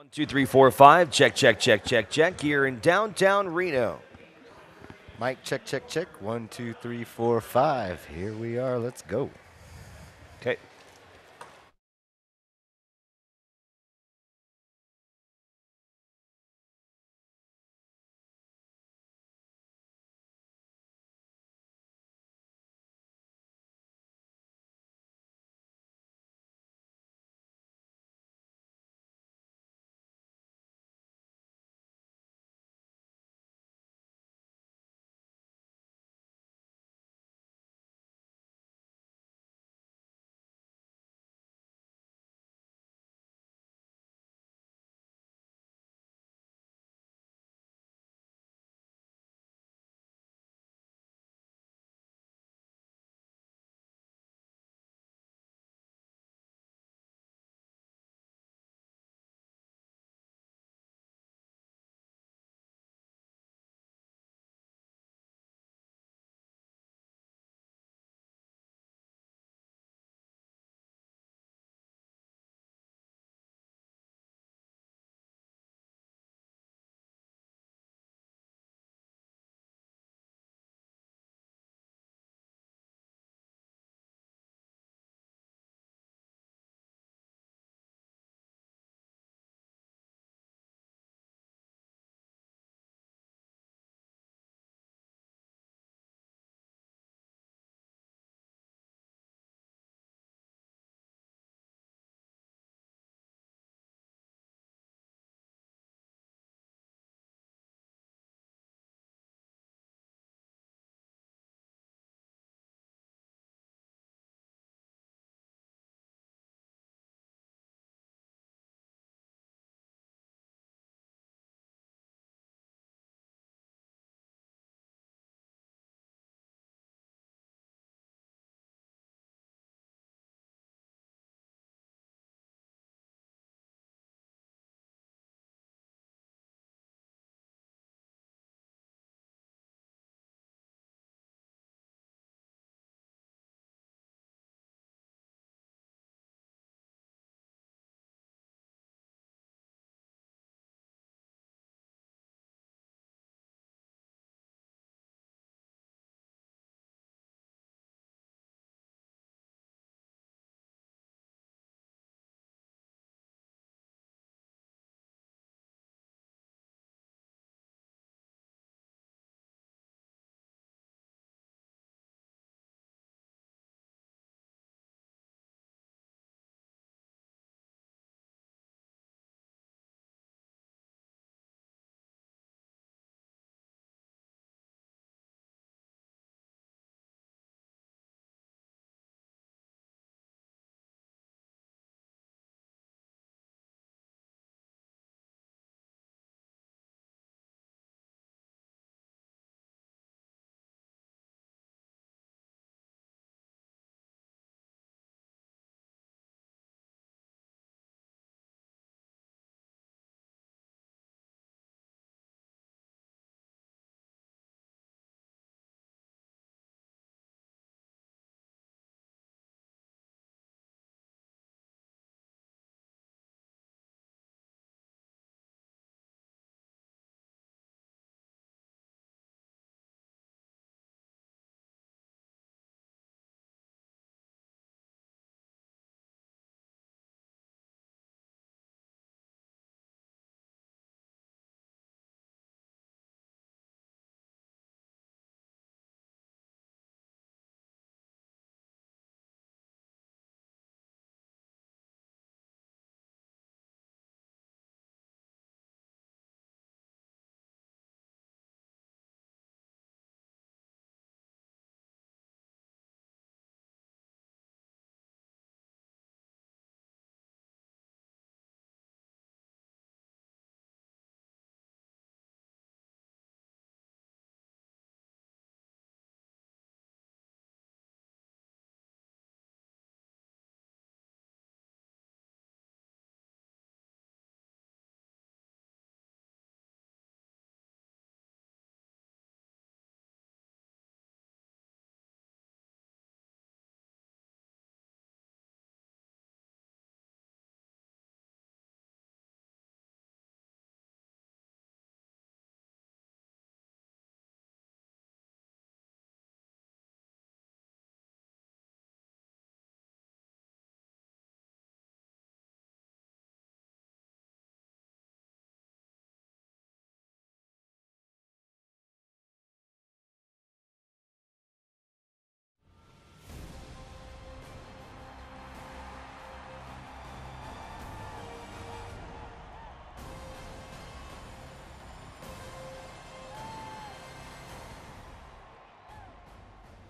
One, two, three, four, five. Check, check, check, check, check. Here in downtown Reno. Mic check, check, check. 1, 2, 3, 4, 5. Here we are. Let's go. Okay.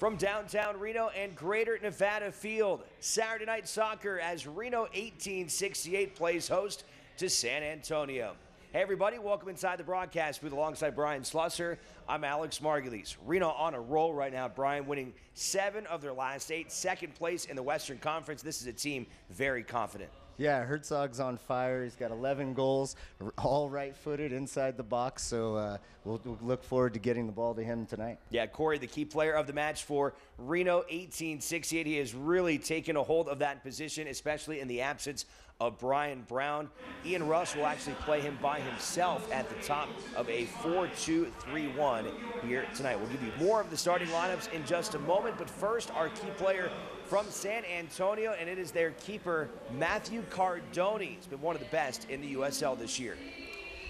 From downtown Reno and Greater Nevada Field, Saturday Night Soccer as Reno 1868 plays host to San Antonio. Hey everybody, welcome inside the broadcast booth alongside Brian Slusser. I'm Alex Margulies. Reno on a roll right now. Brian winning 7 of their last 8, second place in the Western Conference. This is a team very confident. Yeah, Herzog's on fire. He's got 11 goals, all right-footed inside the box, so we'll look forward to getting the ball to him tonight. Yeah, Corey, the key player of the match for Reno 1868. He has really taken a hold of that position, especially in the absence of Brian Brown. Ian Russ will actually play him by himself at the top of a 4-2-3-1 here tonight. We'll give you more of the starting lineups in just a moment, but first, our key player from San Antonio, and it is their keeper, Matthew Cardone. He's been one of the best in the USL this year.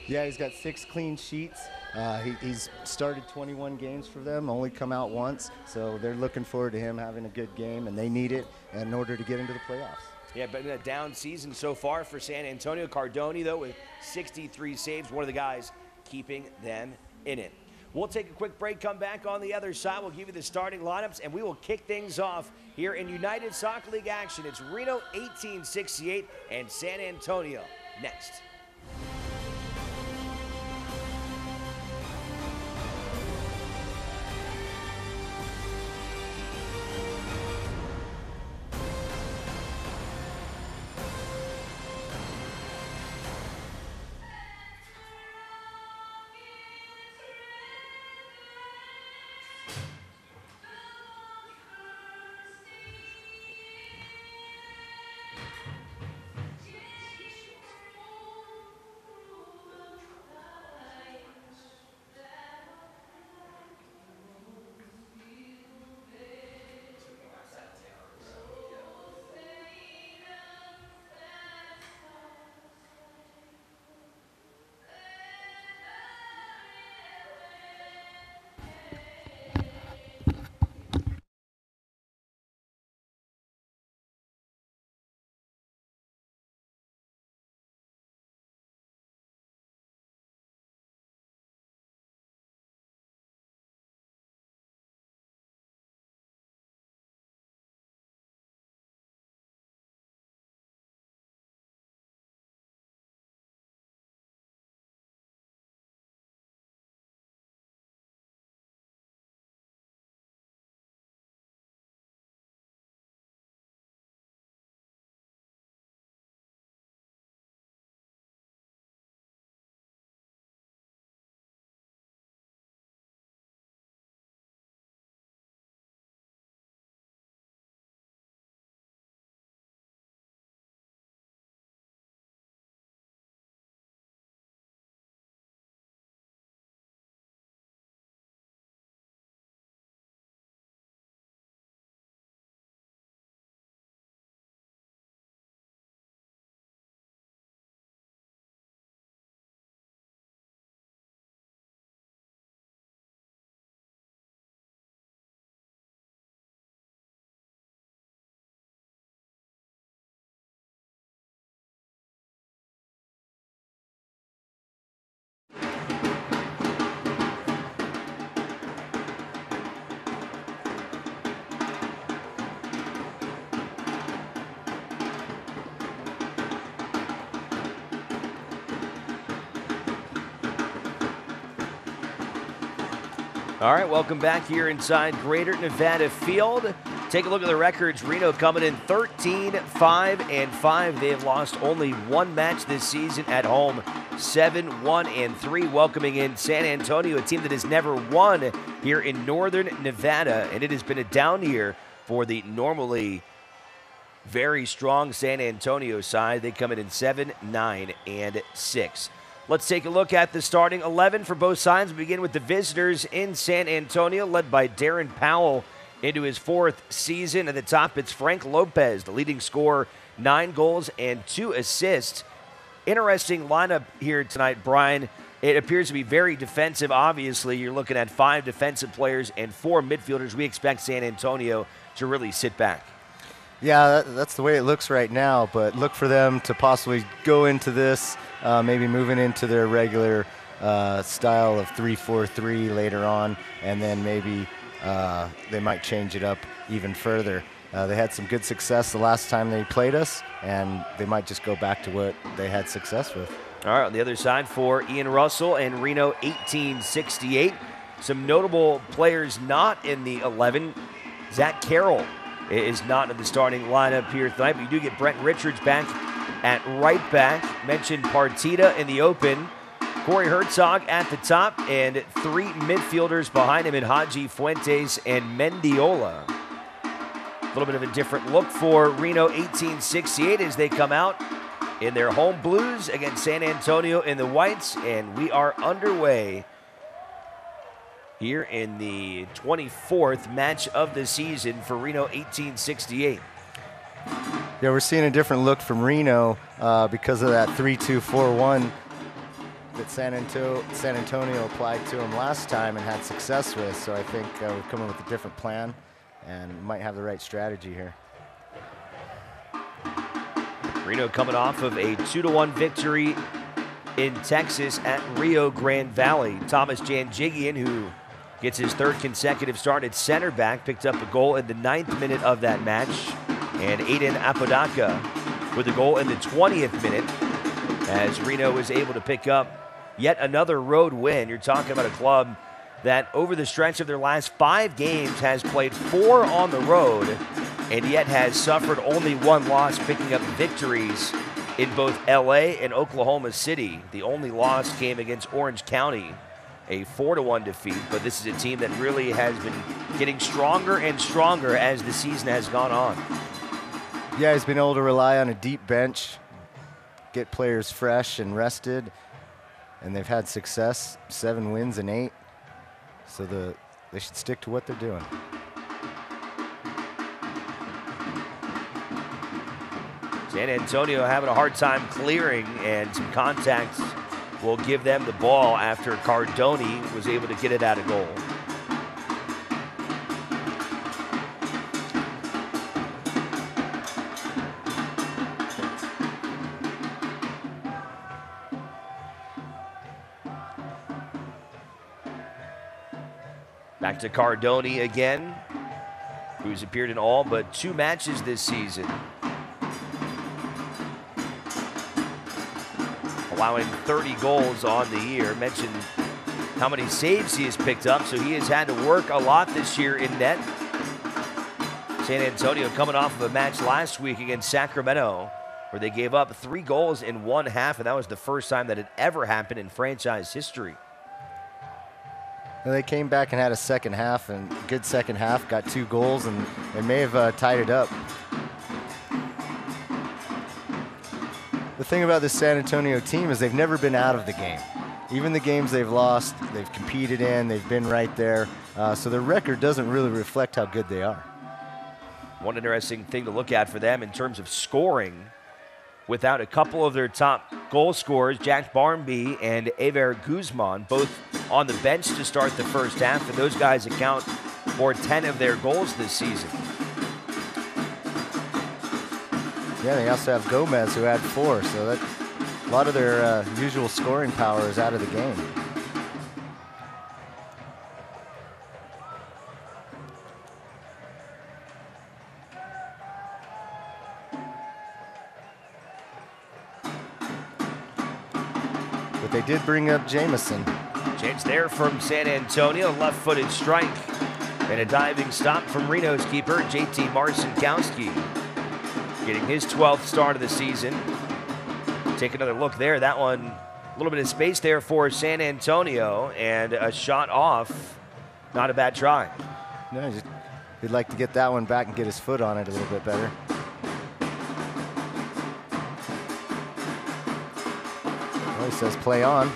Yeah, he's got 6 clean sheets. He's started 21 games for them, only come out once, so they're looking forward to him having a good game, and they need it in order to get into the playoffs. Yeah, but in a down season so far for San Antonio. Cardone, though, with 63 saves, one of the guys keeping them in it. We'll take a quick break, come back on the other side. We'll give you the starting lineups, and we will kick things off here in United Soccer League action. It's Reno 1868 and San Antonio next. All right, welcome back here inside Greater Nevada Field. Take a look at the records. Reno coming in 13-5-5. They have lost only one match this season at home, 7-1-3. Welcoming in San Antonio, a team that has never won here in Northern Nevada, and it has been a down year for the normally very strong San Antonio side. They come in 7-9-6. Let's take a look at the starting 11 for both sides. We begin with the visitors in San Antonio, led by Darren Powell into his 4th season. At the top, it's Frank Lopez, the leading scorer, 9 goals and 2 assists. Interesting lineup here tonight, Brian. It appears to be very defensive. Obviously, you're looking at 5 defensive players and 4 midfielders. We expect San Antonio to really sit back. Yeah, that's the way it looks right now, but look for them to possibly go into this, maybe moving into their regular style of 3-4-3 later on, and then maybe they might change it up even further. They had some good success the last time they played us, and they might just go back to what they had success with. All right, on the other side for Ian Russell and Reno 1868. Some notable players not in the 11. Zach Carroll is not in the starting lineup here tonight, but you do get Brent Richards back at right back. Mentioned Partita in the open. Corey Herzog at the top, and three midfielders behind him in Haji, Fuentes, and Mendiola. A little bit of a different look for Reno 1868 as they come out in their home blues against San Antonio in the whites, and we are underway here in the 24th match of the season for Reno 1868. Yeah, we're seeing a different look from Reno because of that 3-2-4-1 that San Antonio applied to them last time and had success with. So I think we're coming with a different plan and might have the right strategy here. Reno coming off of a 2-1 victory in Texas at Rio Grande Valley. Thomas Janjigian, who gets his third consecutive start at center back, picked up a goal in the 9th minute of that match. And Aiden Apodaca with a goal in the 20th minute as Reno was able to pick up yet another road win. You're talking about a club that over the stretch of their last 5 games has played 4 on the road and yet has suffered only 1 loss, picking up victories in both LA and Oklahoma City. The only loss came against Orange County, a 4-1 defeat, but this is a team that really has been getting stronger and stronger as the season has gone on. Yeah, he's been able to rely on a deep bench, get players fresh and rested, and they've had success, 7 wins and 8. So they should stick to what they're doing. San Antonio having a hard time clearing, and some contacts will give them the ball after Cardoni was able to get it out of goal. Back to Cardoni again, who's appeared in all but 2 matches this season, allowing 30 goals on the year. Mentioned how many saves he has picked up, so he has had to work a lot this year in net. San Antonio coming off of a match last week against Sacramento where they gave up 3 goals in 1 half, and that was the first time that had ever happened in franchise history. They came back and had a second half, and good second half, got 2 goals, and they may have tied it up. The thing about this San Antonio team is they've never been out of the game. Even the games they've lost, they've competed in, they've been right there. So their record doesn't really reflect how good they are. One interesting thing to look at for them in terms of scoring, without a couple of their top goal scorers, Jack Barmby and Ever Guzman, both on the bench to start the first half, and those guys account for 10 of their goals this season. Yeah, they also have Gomez, who had 4, so that a lot of their usual scoring power is out of the game. But they did bring up Jamison. Chance there from San Antonio, left-footed strike, and a diving stop from Reno's keeper, JT Marcinkowski, getting his 12th start of the season. Take another look there. That one, a little bit of space there for San Antonio, and a shot off. Not a bad try. No, he'd like to get that one back and get his foot on it a little bit better. Well, he says play on.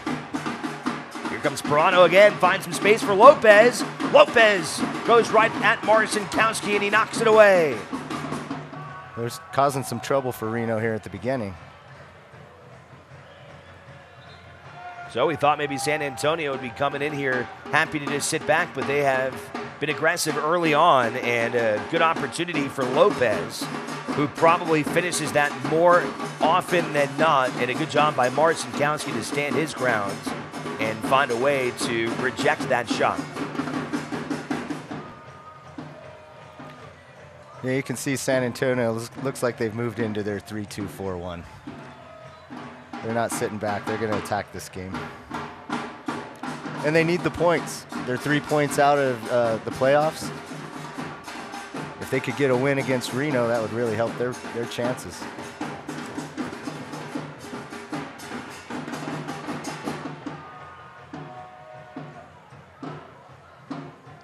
Here comes Perano again, finds some space for Lopez. Lopez goes right at Marcinkowski, and he knocks it away. They're causing some trouble for Reno here at the beginning. So we thought maybe San Antonio would be coming in here happy to just sit back, but they have been aggressive early on, and a good opportunity for Lopez, who probably finishes that more often than not, and a good job by Marcinkowski to stand his ground and find a way to reject that shot. Yeah, you can see San Antonio looks like they've moved into their 3-2-4-1. They're not sitting back. They're going to attack this game. And they need the points. They're 3 points out of the playoffs. If they could get a win against Reno, that would really help their chances.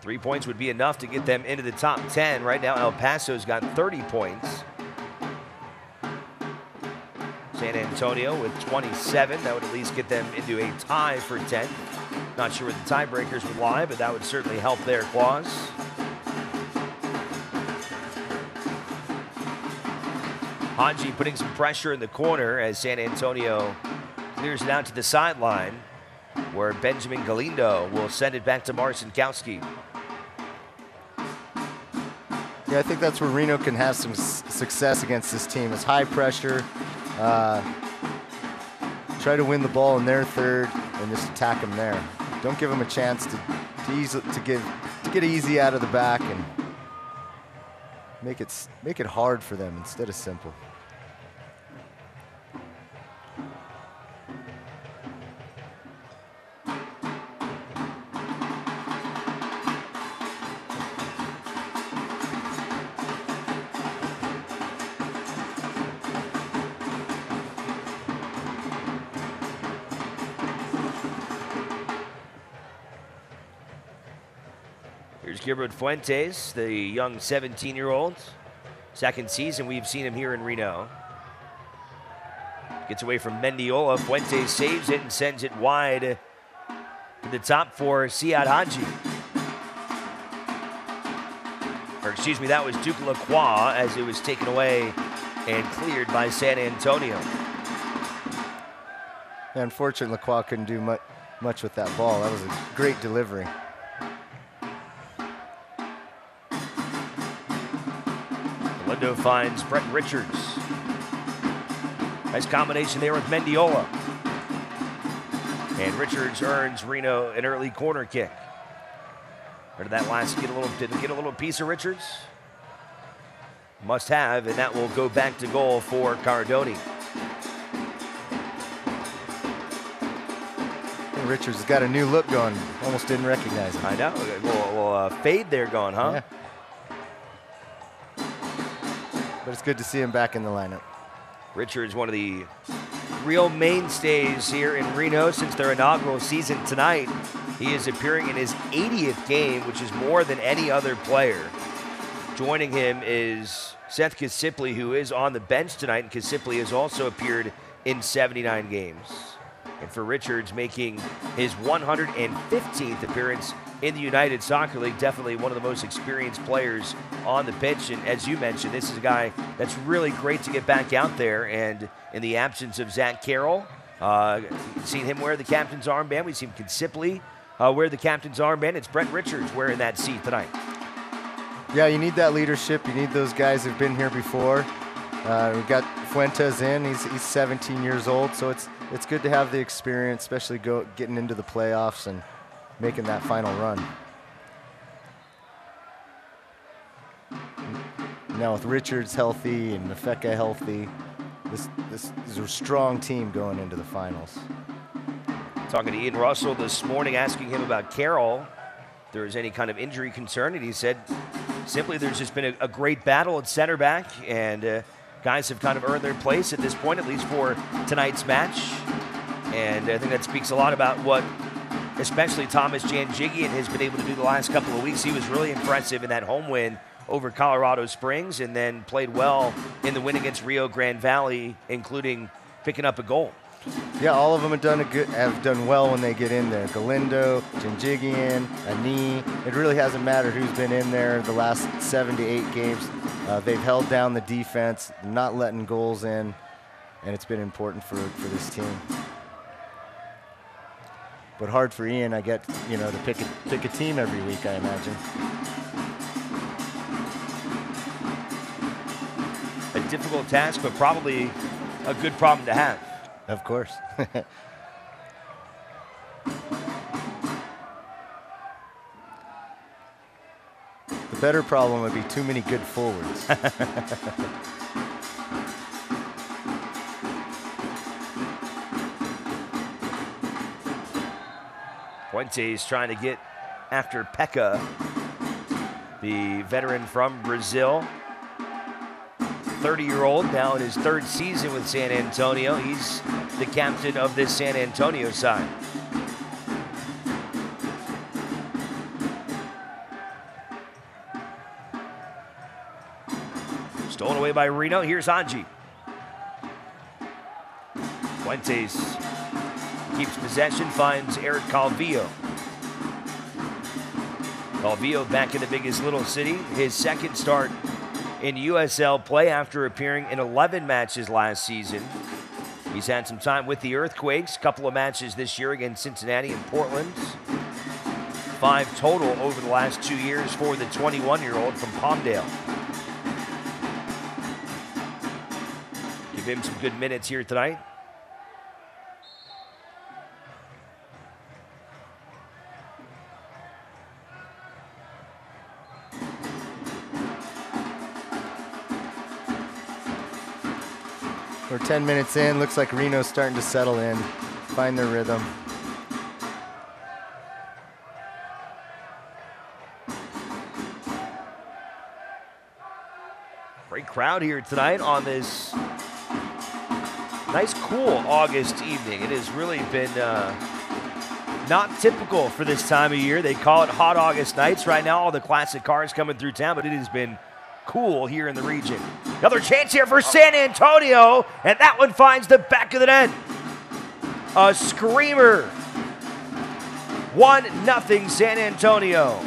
Three points would be enough to get them into the top 10. Right now, El Paso's got 30 points. San Antonio with 27. That would at least get them into a tie for 10. Not sure where the tiebreakers would lie, but that would certainly help their cause. Hadji putting some pressure in the corner as San Antonio clears it out to the sideline, where Benjamin Galindo will send it back to Marcinkowski. Yeah, I think that's where Reno can have some success against this team. It's high pressure. Try to win the ball in their third and just attack them there. Don't give them a chance to get easy out of the back and make it hard for them instead of simple. Here's Gilbert Fuentes, the young 17-year-old. Second season we've seen him here in Reno. Gets away from Mendiola. Fuentes saves it and sends it wide to the top for Siad Hadji. Or excuse me, that was Duke Lacroix as it was taken away and cleared by San Antonio. Yeah, unfortunately, Lacroix couldn't do much with that ball. That was a great delivery. Galindo finds Brett Richards. Nice combination there with Mendiola. And Richards earns Reno an early corner kick. Or did that last did it get a little piece of Richards? Must have, and that will go back to goal for Cardoni. Richards has got a new look going. Almost didn't recognize him. I know. A little fade there going, huh? Yeah. But it's good to see him back in the lineup. Richards, one of the real mainstays here in Reno since their inaugural season tonight. He is appearing in his 80th game, which is more than any other player. Joining him is Seth Kisipli, who is on the bench tonight, and Kisipli has also appeared in 79 games. And for Richards, making his 115th appearance in the United Soccer League, definitely one of the most experienced players on the pitch. And as you mentioned, this is a guy that's really great to get back out there. And in the absence of Zach Carroll, we've seen him wear the captain's armband. We've seen Kisipli wear the captain's armband. It's Brett Richards wearing that seat tonight. Yeah, you need that leadership. You need those guys who've been here before. We've got Fuentes in. He's 17 years old, so it's good to have the experience, especially getting into the playoffs and making that final run. Now with Richards healthy and Mafeka healthy, this is a strong team going into the finals. Talking to Ian Russell this morning, asking him about Carroll, if there was any kind of injury concern, and he said simply there's just been a great battle at center back, and guys have kind of earned their place at this point, at least for tonight's match. And I think that speaks a lot about what especially Thomas Janjigian has been able to do the last couple of weeks. He was really impressive in that home win over Colorado Springs, and then played well in the win against Rio Grande Valley, including picking up a goal. Yeah, all of them have done well when they get in there. Galindo, Janjigian, Ani. It really hasn't mattered who's been in there the last 7 to 8 games. They've held down the defense, not letting goals in, and it's been important for this team. But hard for Ian, I get, to pick a team every week, I imagine. A difficult task, but probably a good problem to have. Of course. The better problem would be too many good forwards. Fuentes trying to get after Pekka, the veteran from Brazil. 30-year-old, now in his third season with San Antonio. He's the captain of this San Antonio side. Stolen away by Reno. Here's Anji. Fuentes keeps possession, finds Eric Calvillo. Calvillo back in the biggest little city. His second start in USL play after appearing in 11 matches last season. He's had some time with the Earthquakes, a couple of matches this year against Cincinnati and Portland. 5 total over the last 2 years for the 21-year-old from Palmdale. Give him some good minutes here tonight. We're 10 minutes in. Looks like Reno's starting to settle in, find their rhythm. Great crowd here tonight on this nice, cool August evening. It has really been not typical for this time of year. They call it hot August nights. Right now, all the classic cars coming through town, but it has been cool here in the region. Another chance here for San Antonio, and that one finds the back of the net. A screamer. 1-0 San Antonio.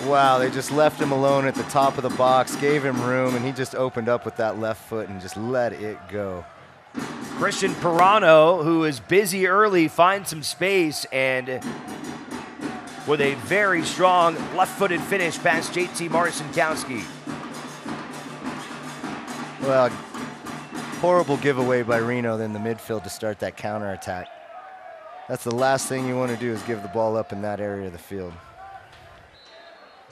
Wow, they just left him alone at the top of the box, gave him room, and he just opened up with that left foot and just let it go. Christian Pirano, who is busy early, finds some space, and with a very strong left-footed finish past JT Marcinkowski. Well, horrible giveaway by Reno in the midfield to start that counterattack. That's the last thing you want to do is give the ball up in that area of the field.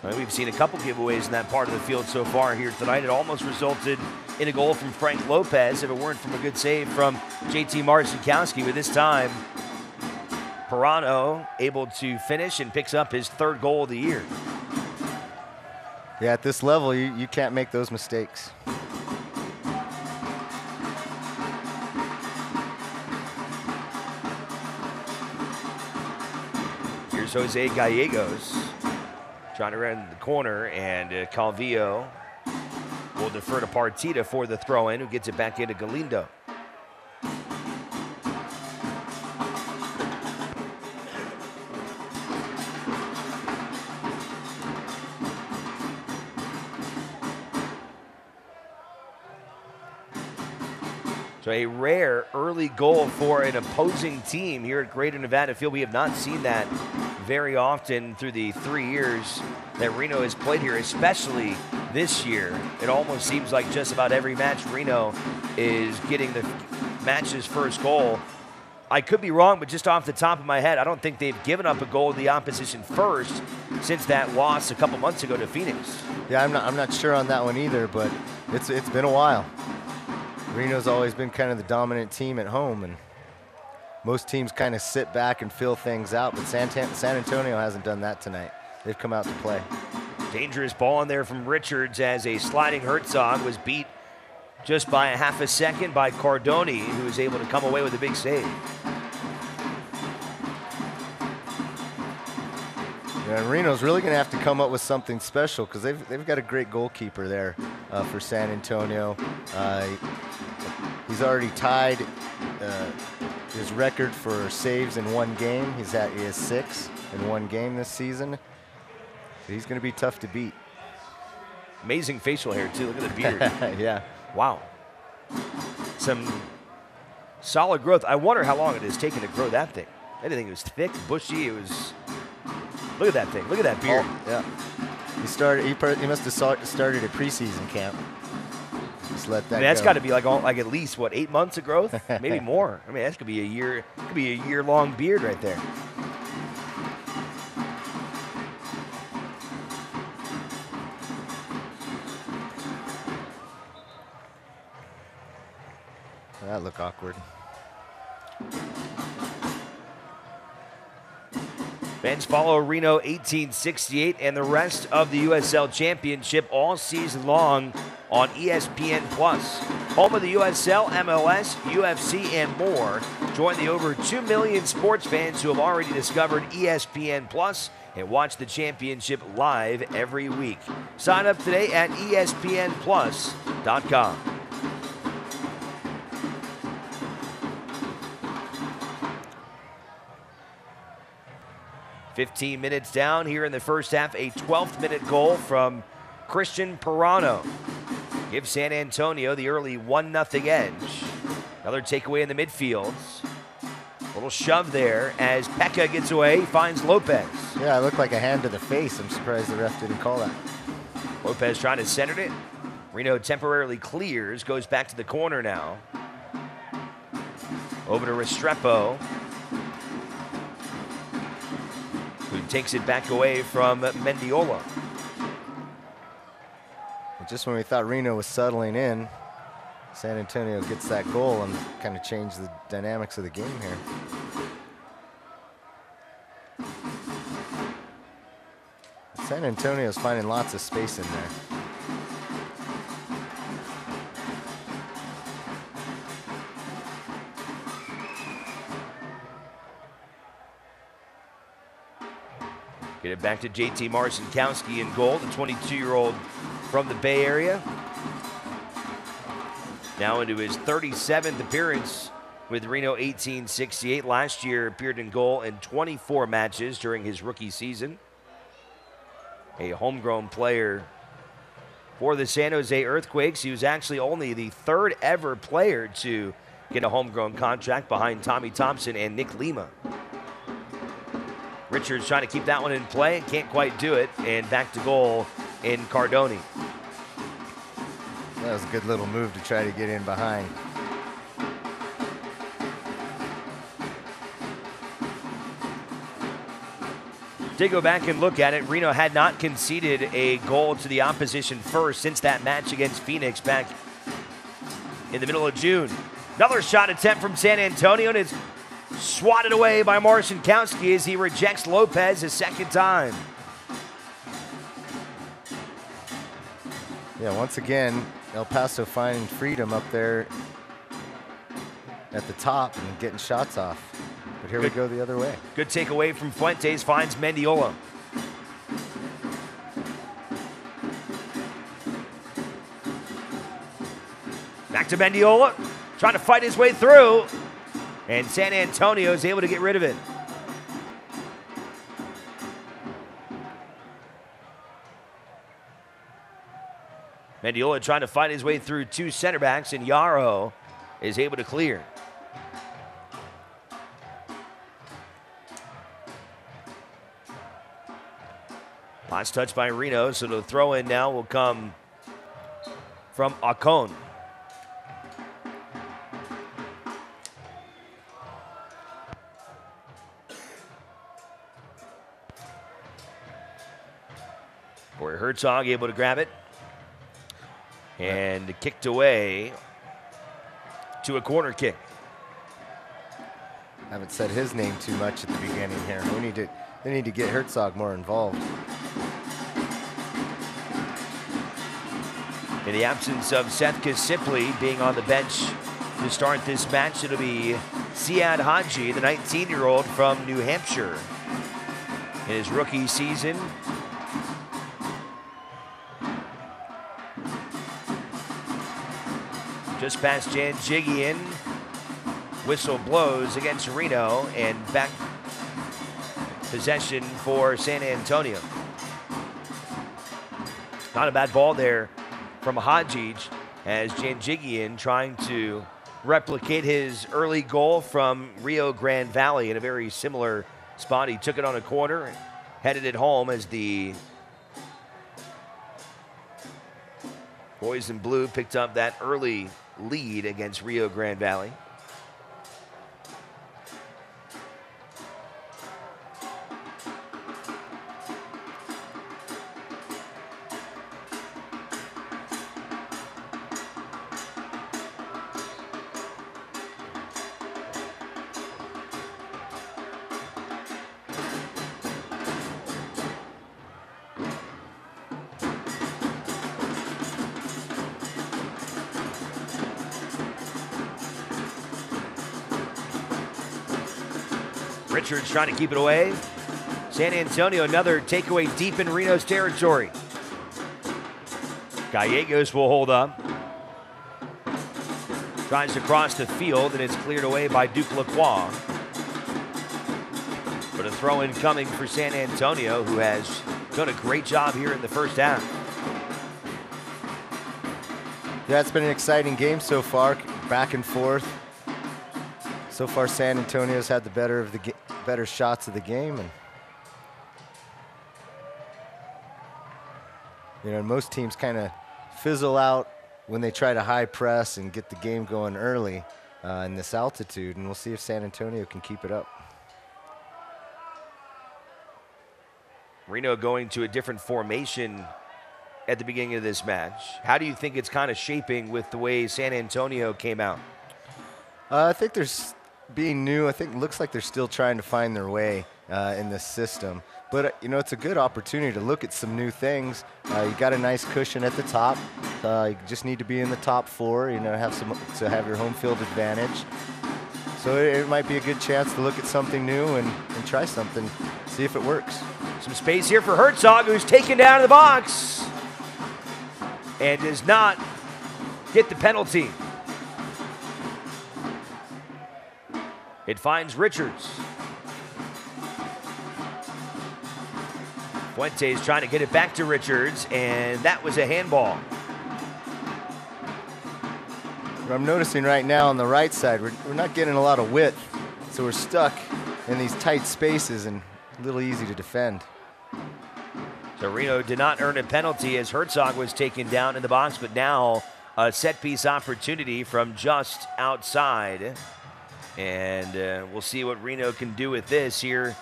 Well, we've seen a couple giveaways in that part of the field so far here tonight. It almost resulted in a goal from Frank Lopez if it weren't from a good save from JT Marcinkowski. But this time, Pirano able to finish and picks up his 3rd goal of the year. Yeah, at this level, you can't make those mistakes. Here's Jose Gallegos trying to run the corner, and Calvillo will defer to Partita for the throw-in, who gets it back into Galindo. So a rare early goal for an opposing team here at Greater Nevada Field. We have not seen that very often through the 3 years that Reno has played here, especially this year. It almost seems like just about every match Reno is getting the match's first goal. I could be wrong, but just off the top of my head, I don't think they've given up a goal to the opposition first since that loss a couple months ago to Phoenix. Yeah, I'm not sure on that one either, but it's been a while. Reno's always been kind of the dominant team at home, and most teams kind of sit back and fill things out, but San Antonio hasn't done that tonight. They've come out to play. Dangerous ball in there from Richards as a sliding Herzog was beat just by a half a second by Cardoni, who was able to come away with a big save. Yeah, Reno's really going to have to come up with something special because they've got a great goalkeeper there for San Antonio. He's already tied his record for saves in one game. He has 6 in one game this season. He's going to be tough to beat. Amazing facial hair, too. Look at the beard. Yeah. Wow. Some solid growth. I wonder how long it has taken to grow that thing. I didn't think it was thick, bushy. It was... Look at that thing. Look at that beard. Oh, yeah. He must have started a preseason camp. Just let that that's go. got to be like at least, what, 8 months of growth? Maybe more. I mean, that could be a year. Could be a year-long beard right there. That looked awkward. Fans follow Reno 1868 and the rest of the USL Championship all season long on ESPN+. Home of the USL, MLS, UFC, and more. Join the over 2 million sports fans who have already discovered ESPN+ and watch the championship live every week. Sign up today at ESPNplus.com. "15 minutes down here in the first half, a 12th minute goal from Christian Pirano gives San Antonio the early 1-0 edge. Another takeaway in the midfield. A little shove there as Pekka gets away, finds Lopez. Yeah, it looked like a hand to the face. I'm surprised the ref didn't call that. Lopez trying to center it. Reno temporarily clears, goes back to the corner now. Over to Restrepo, who takes it back away from Mendiola. Just when we thought Reno was settling in, San Antonio gets that goal and kind of changed the dynamics of the game here. San Antonio's finding lots of space in there. Get it back to JT Marcinkowski in goal, the 22-year-old from the Bay Area. Now into his 37th appearance with Reno 1868. Last year appeared in goal in 24 matches during his rookie season. A homegrown player for the San Jose Earthquakes. He was actually only the third ever player to get a homegrown contract behind Tommy Thompson and Nick Lima. Richards trying to keep that one in play, can't quite do it, and back to goal in Cardoni. That was a good little move to try to get in behind. To go back and look at it, Reno had not conceded a goal to the opposition first since that match against Phoenix back in the middle of June. Another shot attempt from San Antonio, and it's swatted away by Marcinkowski as he rejects Lopez a second time. Yeah, once again, El Paso finding freedom up there at the top and getting shots off. But here we go the other way. Good takeaway from Fuentes, finds Mendiola. Back to Mendiola, trying to fight his way through. And San Antonio is able to get rid of it. Mendiola trying to fight his way through two center backs, and Yarrow is able to clear. Last touch by Reno, so the throw in now will come from Acon. Corey Herzog able to grab it and kicked away to a corner kick. Haven't said his name too much at the beginning here. They need to get Herzog more involved. In the absence of Seth Kasimpli being on the bench to start this match, it'll be Siad Haji, the 19-year-old from New Hampshire. In his rookie season, just past Janjigian, whistle blows against Reno, and back possession for San Antonio. Not a bad ball there from Hadjic as Janjigian trying to replicate his early goal from Rio Grande Valley in a very similar spot. He took it on a corner and headed it home as the boys in blue picked up that early lead against Rio Grande Valley. Richards trying to keep it away. San Antonio, another takeaway deep in Reno's territory. Gallegos will hold up. Tries to cross the field, and it's cleared away by Duke Lacroix. But a throw-in coming for San Antonio, who has done a great job here in the first half. Yeah, it's been an exciting game so far, back and forth. So far, San Antonio's had the better shots of the game, and most teams kind of fizzle out when they try to high press and get the game going early in this altitude, and we'll see if San Antonio can keep it up. Reno going to a different formation at the beginning of this match. How do you think it's kind of shaping with the way San Antonio came out? I think there's being new. I think it looks like they're still trying to find their way in this system. But, it's a good opportunity to look at some new things. You got a nice cushion at the top. You just need to be in the top four, have your home field advantage. So it might be a good chance to look at something new and try something, see if it works. Some space here for Herzog, who's taken down in the box and does not get the penalty. It finds Richards. Fuentes trying to get it back to Richards, and that was a handball. What I'm noticing right now on the right side, we're not getting a lot of width, so we're stuck in these tight spaces and a little easy to defend. So Reno did not earn a penalty as Herzog was taken down in the box, but now a set-piece opportunity from just outside. And we'll see what Reno can do with this here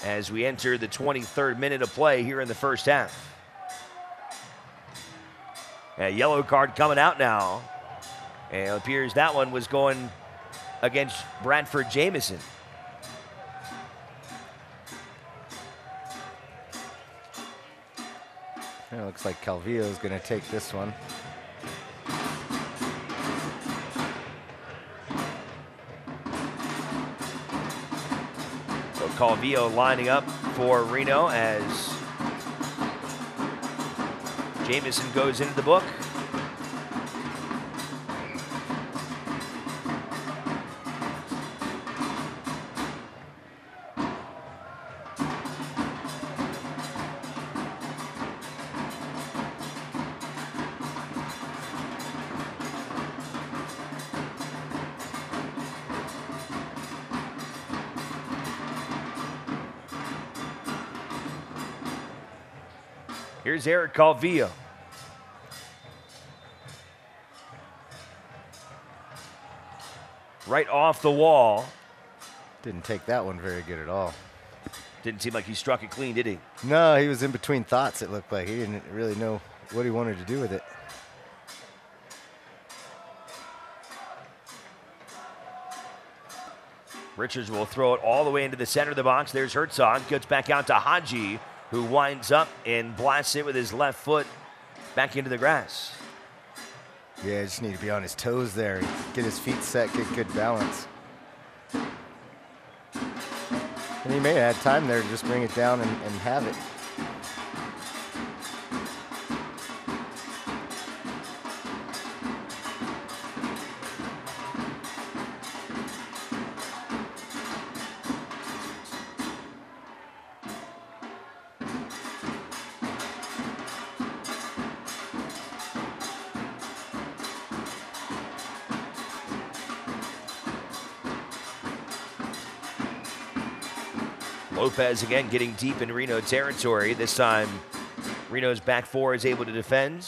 as we enter the 23rd minute of play here in the first half. A yellow card coming out now. And it appears that one was going against Bradford Jamison. It looks like Calvillo is going to take this one. So Calvillo lining up for Reno as Jamison goes into the book. Here's Eric Calvillo. Right off the wall. Didn't take that one very good at all. Didn't seem like he struck it clean, did he? No, he was in between thoughts, it looked like. He didn't really know what he wanted to do with it. Richards will throw it all the way into the center of the box. There's Herzog. Gets back out to Haji, who winds up and blasts it with his left foot back into the grass. Yeah, just need to be on his toes there. Get his feet set, get good balance. And he may have had time there to just bring it down and have it. Lopez again getting deep in Reno territory. This time, Reno's back four is able to defend.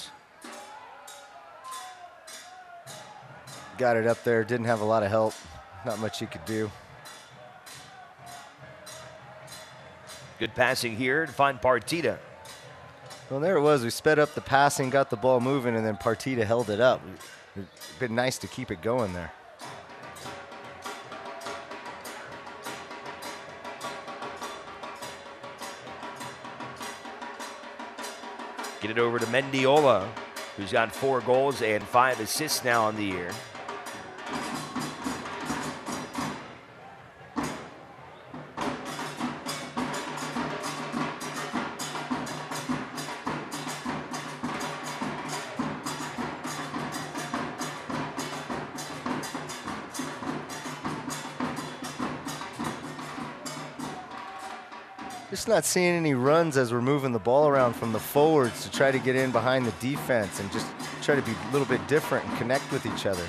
Got it up there, didn't have a lot of help. Not much he could do. Good passing here to find Partita. Well, there it was. We sped up the passing, got the ball moving, and then Partita held it up. It'd been nice to keep it going there. Get it over to Mendiola, who's got 4 goals and 5 assists now on the year. Just not seeing any runs as we're moving the ball around from the forwards to try to get in behind the defense and just try to be a little bit different and connect with each other.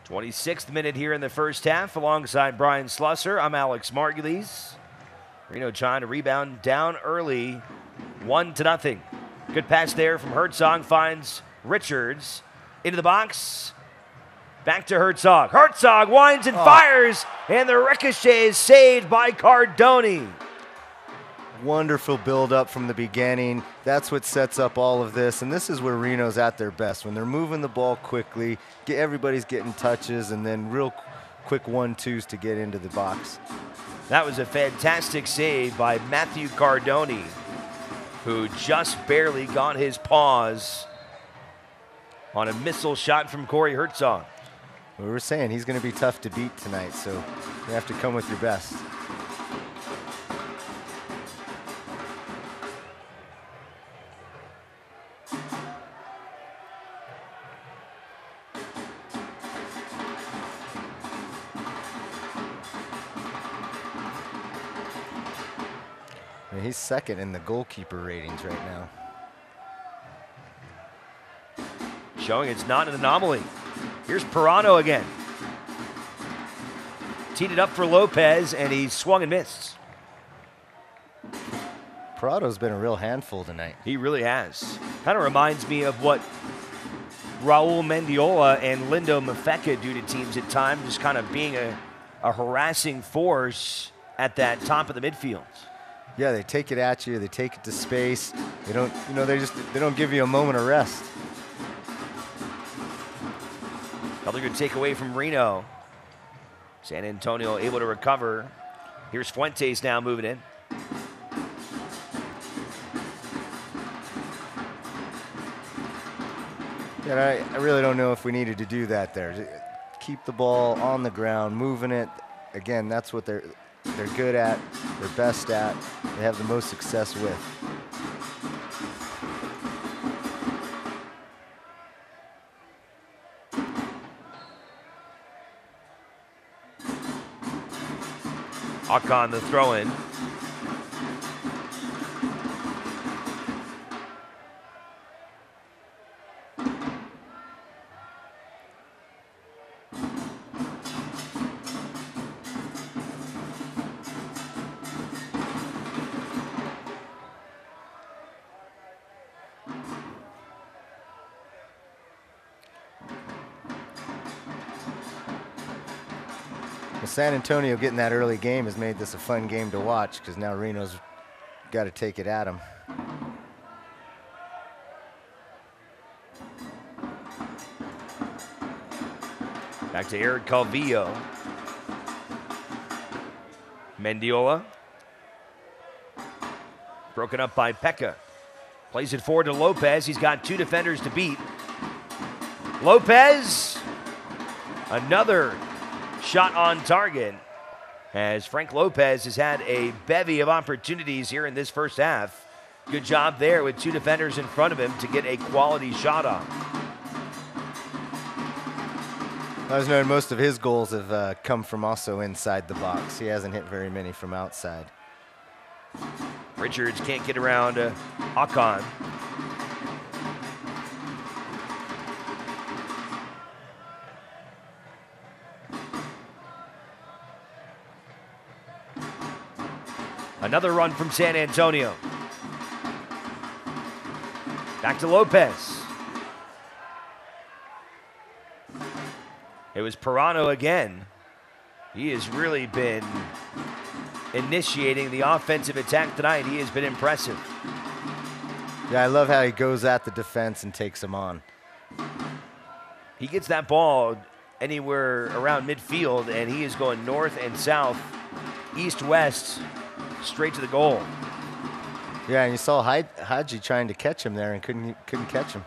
Twenty-sixth minute here in the first half. Alongside Brian Slusser, I'm Alex Margulies. Reno trying to rebound down early, 1-0. Good pass there from Herzog, finds Richards into the box. Back to Herzog. Herzog winds and fires, and the ricochet is saved by Cardoni. Wonderful build-up from the beginning. That's what sets up all of this, and this is where Reno's at their best, when they're moving the ball quickly, everybody's getting touches, and then real quick 1-2s to get into the box. That was a fantastic save by Matthew Cardoni, who just barely got his paws on a missile shot from Corey Herzog. We were saying he's going to be tough to beat tonight, so you have to come with your best. He's second in the goalkeeper ratings right now. Showing it's not an anomaly. Here's Pirano again. Teed it up for Lopez, and he swung and missed. Pirano's been a real handful tonight. He really has. Kind of reminds me of what Raul Mendiola and Lindo Mafeka do to teams at times, just kind of being a harassing force at that top of the midfield. Yeah, they take it at you. They take it to space. They don't, they don't give you a moment of rest. Another good takeaway from Reno. San Antonio able to recover. Here's Fuentes now moving in. Yeah, I really don't know if we needed to do that there. Keep the ball on the ground, moving it. Again, that's what they're good at, they're best at, they have the most success with. Akon the throw-in. San Antonio getting that early game has made this a fun game to watch because now Reno's got to take it at them. Back to Eric Calvillo. Mendiola. Broken up by Pekka. Plays it forward to Lopez. He's got two defenders to beat. Lopez. Another shot on target, as Frank Lopez has had a bevy of opportunities here in this first half. Good job there with two defenders in front of him to get a quality shot on. I was knowing most of his goals have come from also inside the box. He hasn't hit very many from outside. Richards can't get around Akon. Another run from San Antonio. Back to Lopez. It was Pirano again. He has really been initiating the offensive attack tonight. He has been impressive. Yeah, I love how he goes at the defense and takes them on. He gets that ball anywhere around midfield, and he is going north and south, east-west, straight to the goal. Yeah, and you saw Haji trying to catch him there and couldn't catch him.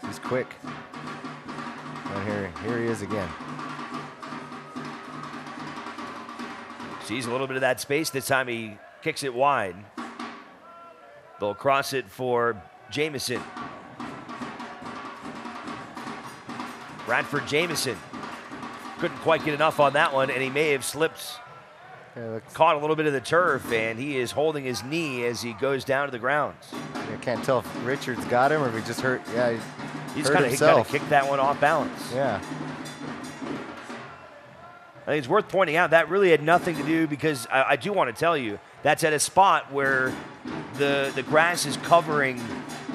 He's quick. And here he is again. Sees a little bit of that space. This time he kicks it wide. They'll cross it for Jamison. Bradford Jamison couldn't quite get enough on that one, and he may have slipped, caught a little bit of the turf, and he is holding his knee as he goes down to the ground. I can't tell if Richards got him or if he just hurt. Yeah, he's kind of kicked that one off balance. Yeah. I think it's worth pointing out that really had nothing to do, because I do want to tell you that's at a spot where the grass is covering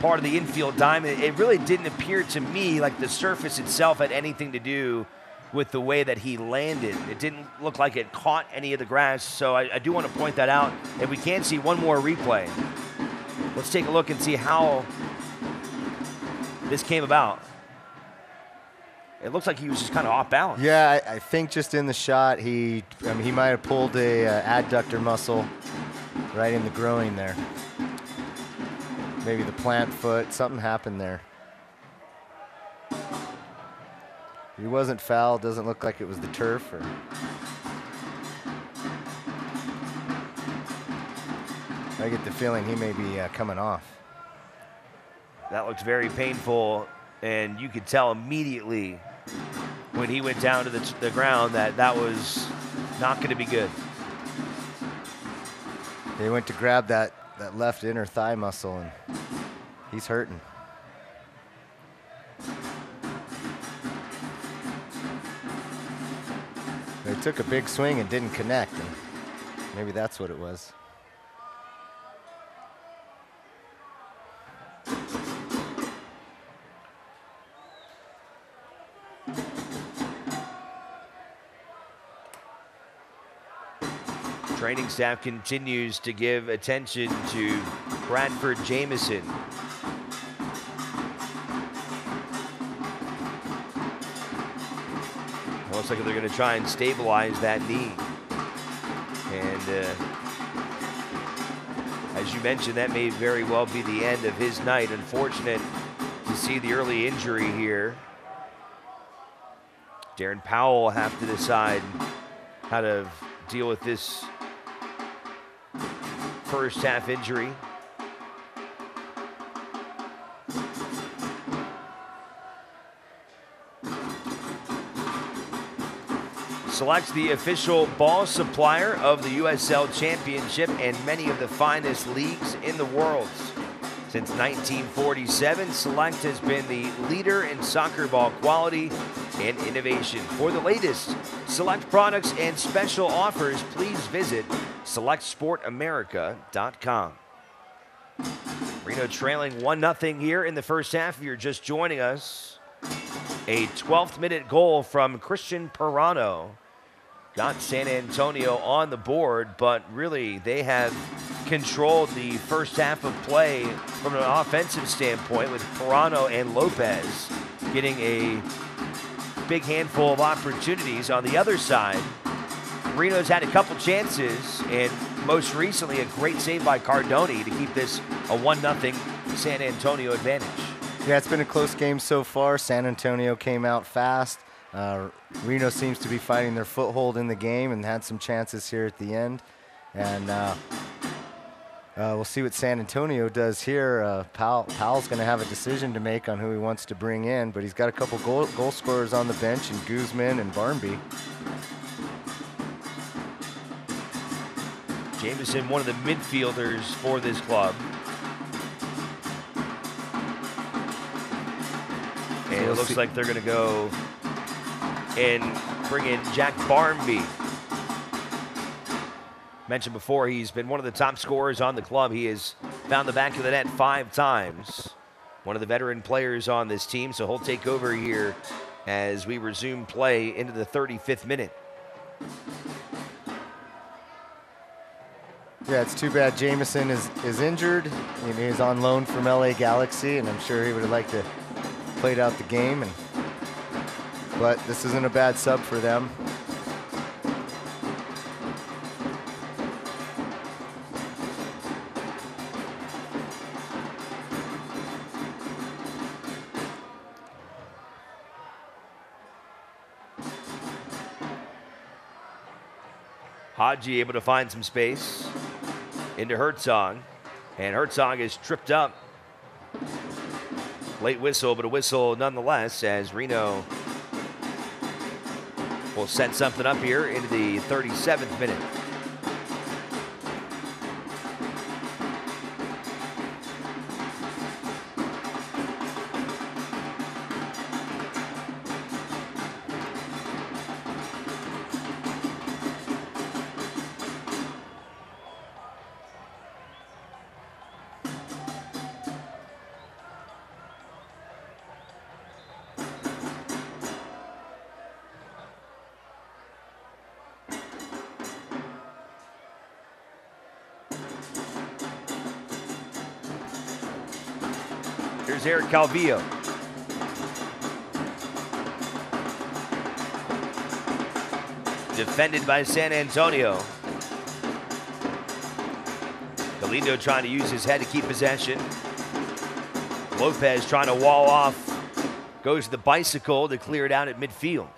part of the infield diamond. It really didn't appear to me like the surface itself had anything to do with the way that he landed. It didn't look like it caught any of the grass, so I do want to point that out. And we can see one more replay. Let's take a look and see how this came about. It looks like he was just kind of off balance. Yeah, I think just in the shot, he might have pulled a adductor muscle right in the groin there. Maybe the plant foot, something happened there. He wasn't fouled, doesn't look like it was the turf. I get the feeling he may be coming off. That looks very painful, and you could tell immediately when he went down to the ground that was not going to be good. He went to grab that left inner thigh muscle, and he's hurting. They took a big swing and didn't connect, and maybe that's what it was. Training staff continues to give attention to Bradford Jamison. Looks like they're going to try and stabilize that knee. And as you mentioned, that may very well be the end of his night. Unfortunate to see the early injury here. Darren Powell will have to decide how to deal with this first half injury. Select, the official ball supplier of the USL Championship and many of the finest leagues in the world. Since 1947, Select has been the leader in soccer ball quality and innovation. For the latest Select products and special offers, please visit selectsportamerica.com. Reno trailing 1-0 here in the first half. If you're just joining us, a 12th minute goal from Christian Pirano got San Antonio on the board, but really they have controlled the first half of play from an offensive standpoint, with Pirano and Lopez getting a big handful of opportunities. On the other side, Reno's had a couple chances, and most recently a great save by Cardoni to keep this a 1-0 San Antonio advantage. Yeah, it's been a close game so far. San Antonio came out fast. Reno seems to be fighting their foothold in the game and had some chances here at the end. And we'll see what San Antonio does here. Powell's going to have a decision to make on who he wants to bring in, but he's got a couple goal scorers on the bench in Guzman and Barnby. Jamison, one of the midfielders for this club. And it looks like they're going to go and bring in Jack Barnby. Mentioned before, he's been one of the top scorers on the club. He has found the back of the net 5 times. One of the veteran players on this team, so he'll take over here as we resume play into the 35th minute. Yeah, it's too bad Jamison is injured. He's on loan from LA Galaxy, and I'm sure he would have liked to played out the game. But this isn't a bad sub for them. Haji able to find some space into Herzog, and Herzog is tripped up. Late whistle, but a whistle nonetheless, as Reno will set something up here into the 37th minute. Here's Eric Calvillo. Defended by San Antonio. Galindo trying to use his head to keep possession. Lopez trying to wall off. Goes to the bicycle to clear it out at midfield.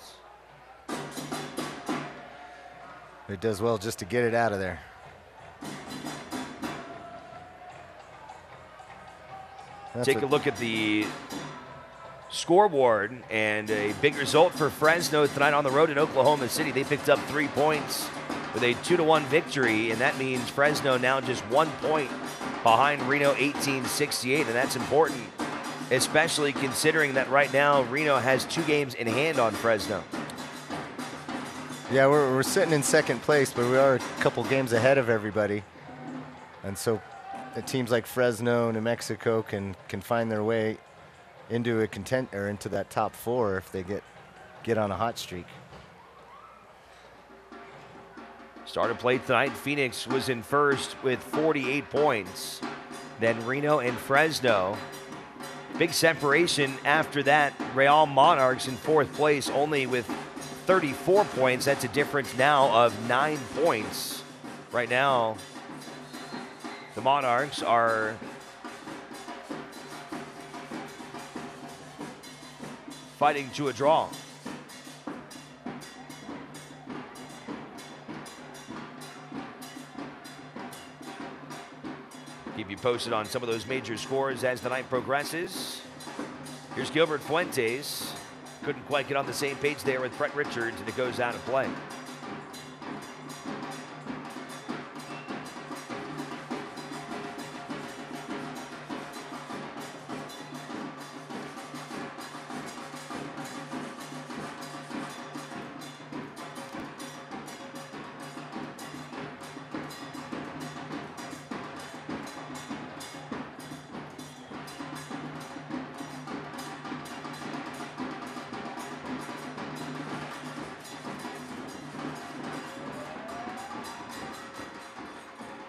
It does well just to get it out of there. Take a look at the scoreboard, and a big result for Fresno tonight on the road in Oklahoma City. They picked up 3 points with a 2-1 victory, and that means Fresno now just 1 point behind Reno 1868, and that's important, especially considering that right now Reno has 2 games in hand on Fresno. Yeah, we're sitting in second place, but we are a couple games ahead of everybody, and so teams like Fresno, New Mexico can find their way into into that top 4 if they get on a hot streak. Started play tonight. Phoenix was in first with 48 points. Then Reno and Fresno. Big separation after that. Real Monarchs in 4th place only with 34 points. That's a difference now of 9 points. Right now, the Monarchs are fighting to a draw. Keep you posted on some of those major scores as the night progresses. Here's Gilbert Fuentes. Couldn't quite get on the same page there with Brett Richards, and it goes out of play.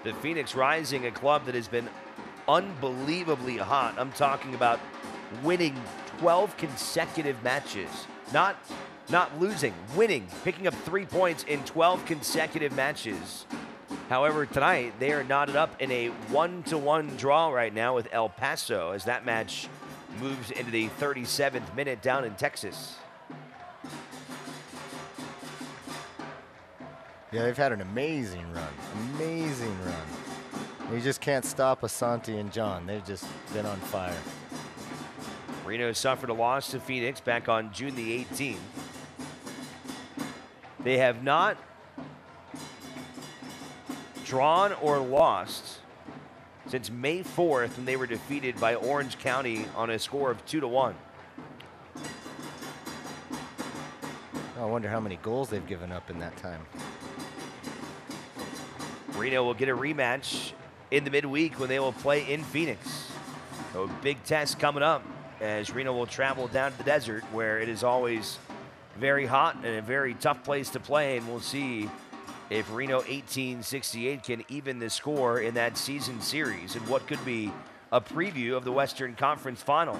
The Phoenix Rising, a club that has been unbelievably hot. I'm talking about winning 12 consecutive matches. Not losing, winning, picking up 3 points in 12 consecutive matches. However, tonight they are knotted up in a 1-1 draw right now with El Paso as that match moves into the 37th minute down in Texas. Yeah, they've had an amazing run. You just can't stop Asante and John. They've just been on fire. Reno suffered a loss to Phoenix back on June the 18th. They have not drawn or lost since May 4th when they were defeated by Orange County on a score of 2-1. I wonder how many goals they've given up in that time. Reno will get a rematch in the midweek when they will play in Phoenix. So a big test coming up as Reno will travel down to the desert where it is always very hot and a very tough place to play, and we'll see if Reno 1868 can even the score in that season series and what could be a preview of the Western Conference Final.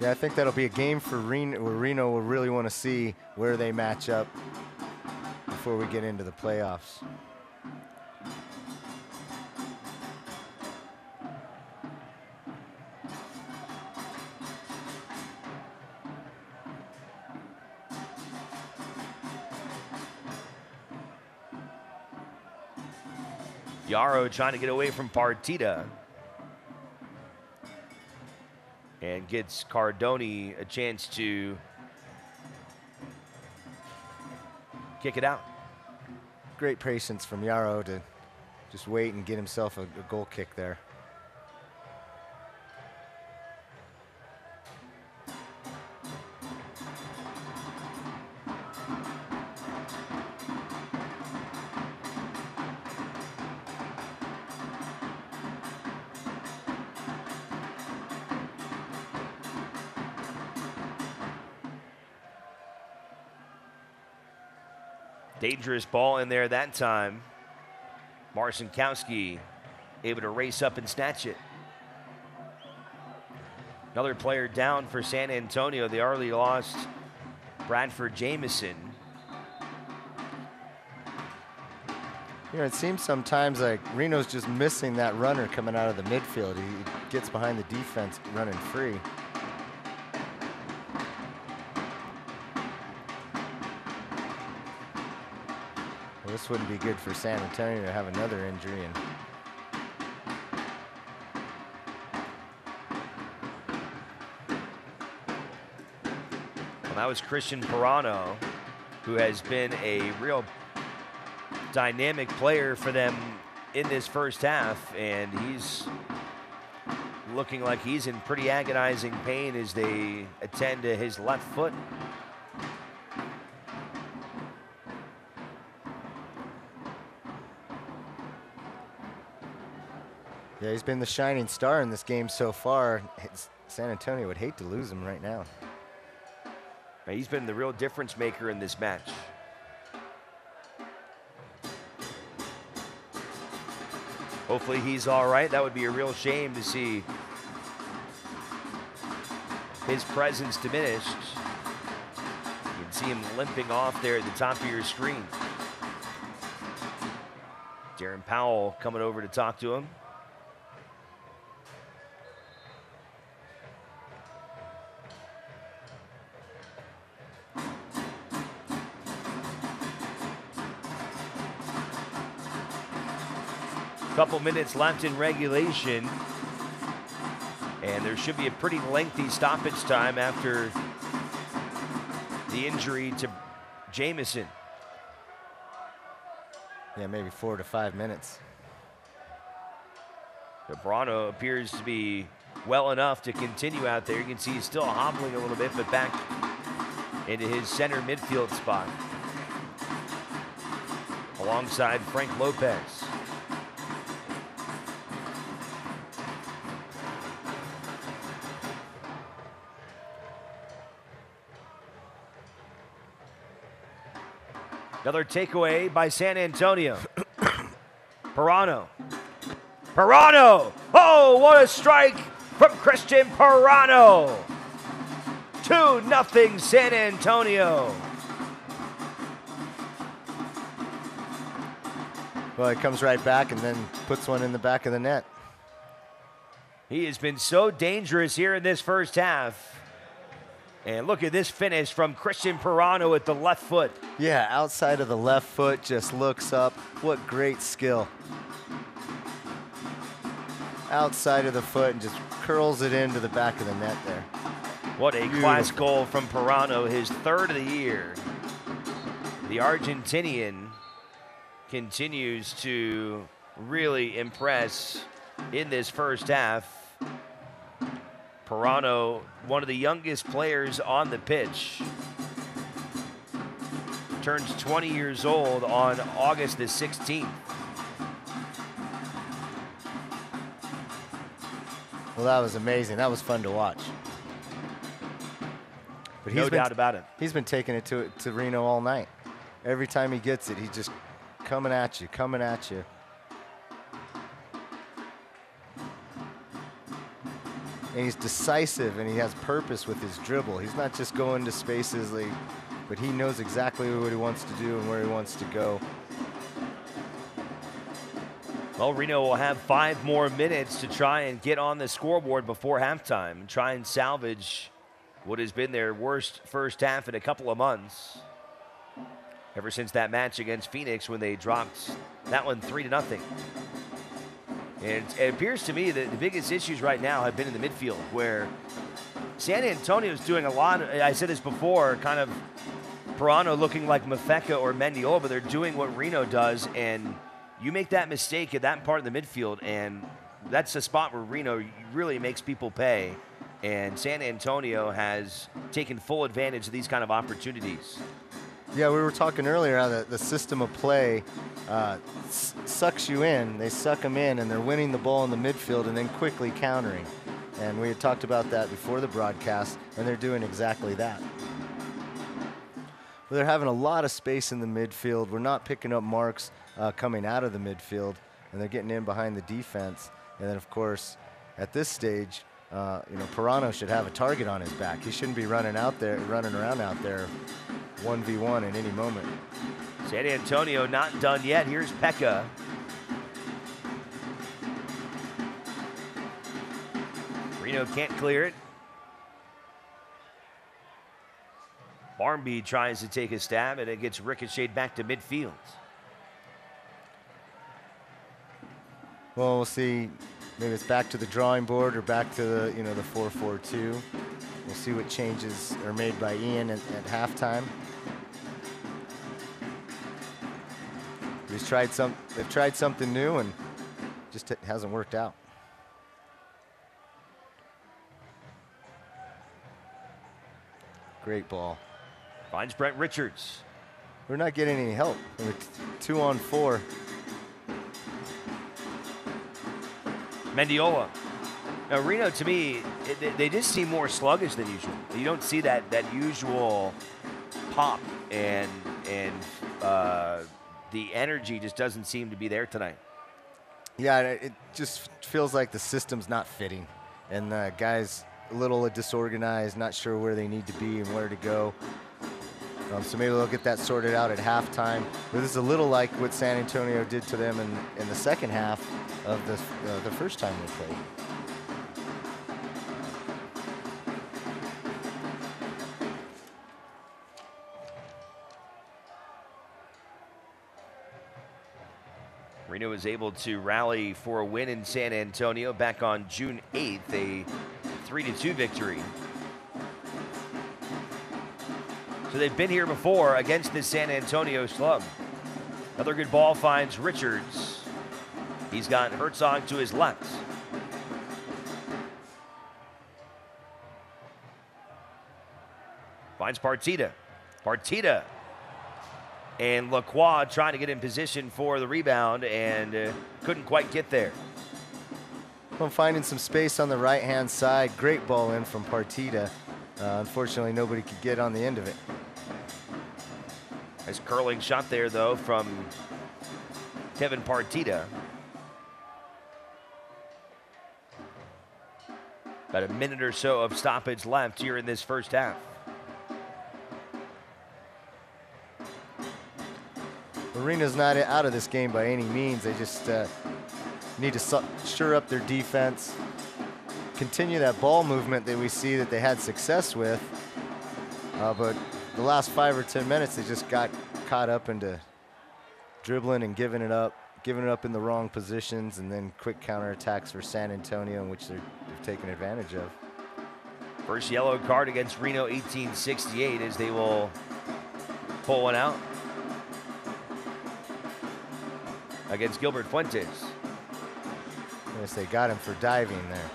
Yeah, I think that'll be a game for Reno where Reno will really want to see where they match up before we get into the playoffs. Yarrow trying to get away from Partita. And gets Cardoni a chance to kick it out. Great patience from Yarrow to just wait and get himself a goal kick there. Dangerous ball in there that time. Marcinkowski able to race up and snatch it. Another player down for San Antonio. They already lost Bradford Jamison. You know, it seems sometimes like Reno's just missing that runner coming out of the midfield. He gets behind the defense running free. Well, this wouldn't be good for San Antonio to have another injury. And well, that was Christian Pirano, who has been a real dynamic player for them in this first half, and he's looking like he's in pretty agonizing pain as they attend to his left foot. yeah, he's been the shining star in this game so far. San Antonio would hate to lose him right now. He's been the real difference maker in this match. Hopefully he's all right. That would be a real shame to see his presence diminished. You can see him limping off there at the top of your screen. Darren Powell coming over to talk to him. Couple minutes left in regulation, and there should be a pretty lengthy stoppage time after the injury to Jamison. Yeah, maybe 4 to 5 minutes. Brano appears to be well enough to continue out there. You can see he's still hobbling a little bit, but back into his center midfield spot alongside Frank Lopez. Another takeaway by San Antonio. Pirano. Pirano! Oh, what a strike from Christian Pirano! 2-0 San Antonio. Well, he comes right back and then puts one in the back of the net. He has been so dangerous here in this first half. And look at this finish from Christian Pirano at the left foot. Yeah, outside of the left foot, just looks up. What great skill. Outside of the foot and just curls it into the back of the net there. What a class goal from Pirano, his third of the year. The Argentinian continues to really impress in this first half. Pirano, one of the youngest players on the pitch, turns 20 years old on August the 16th. Well, that was amazing. That was fun to watch. But No doubt about it. He's been taking it to Reno all night. Every time he gets it, he's just coming at you, coming at you. And he's decisive and he has purpose with his dribble. He's not just going to spaces, but he knows exactly what he wants to do and where he wants to go. Well, Reno will have 5 more minutes to try and get on the scoreboard before halftime and try and salvage what has been their worst first half in a couple of months. ever since that match against Phoenix when they dropped that one 3-0. And it appears to me that the biggest issues right now have been in the midfield, where San Antonio's doing a lot. I said this before, kind of Pirano looking like Mafeka or Mendiola, but they're doing what Reno does, and you make that mistake at that part of the midfield, and that's a spot where Reno really makes people pay, and San Antonio has taken full advantage of these kind of opportunities. Yeah, we were talking earlier how the system of play sucks you in. They suck them in, and they're winning the ball in the midfield and then quickly countering. And we had talked about that before the broadcast, and they're doing exactly that. But they're having a lot of space in the midfield. We're not picking up marks coming out of the midfield, and they're getting in behind the defense. And then, of course, at this stage, Pirano should have a target on his back. He shouldn't be running around out there 1v1 at any moment. San Antonio not done yet. Here's Pekka. Reno can't clear it. Barmby tries to take a stab, and it gets ricocheted back to midfield. Well, we'll see. Maybe it's back to the drawing board or back to the 4-4-2. We'll see what changes are made by Ian at halftime. They've tried something new, and just it hasn't worked out. Great ball. Finds Brent Richards. We're not getting any help. We're 2-on-4. Mendiola. Now, Reno, to me, they just seem more sluggish than usual. You don't see that usual pop, and the energy just doesn't seem to be there tonight. Yeah, it just feels like the system's not fitting, and the guys a little disorganized, not sure where they need to be and where to go. So maybe they'll get that sorted out at halftime. But this is a little like what San Antonio did to them in the second half of the first time they played. Reno was able to rally for a win in San Antonio back on June 8th, a 3-2 victory. So they've been here before against this San Antonio slug. Another good ball finds Richards. He's got Herzog to his left. Finds Partita. Partita. And Lacroix trying to get in position for the rebound and couldn't quite get there. Well, finding some space on the right-hand side. Great ball in from Partita. Unfortunately, nobody could get on the end of it. Nice curling shot there, though, from Kevin Partita. About a minute or so of stoppage left here in this first half. Rena's not out of this game by any means. They just need to shore up their defense, continue that ball movement that we see that they had success with. But the last 5 or 10 minutes, they just got caught up into dribbling and giving it up in the wrong positions, and then quick counterattacks for San Antonio, in which they've taken advantage of. First yellow card against Reno 1868 as they will pull one out against Gilbert Fuentes. I guess they got him for diving there.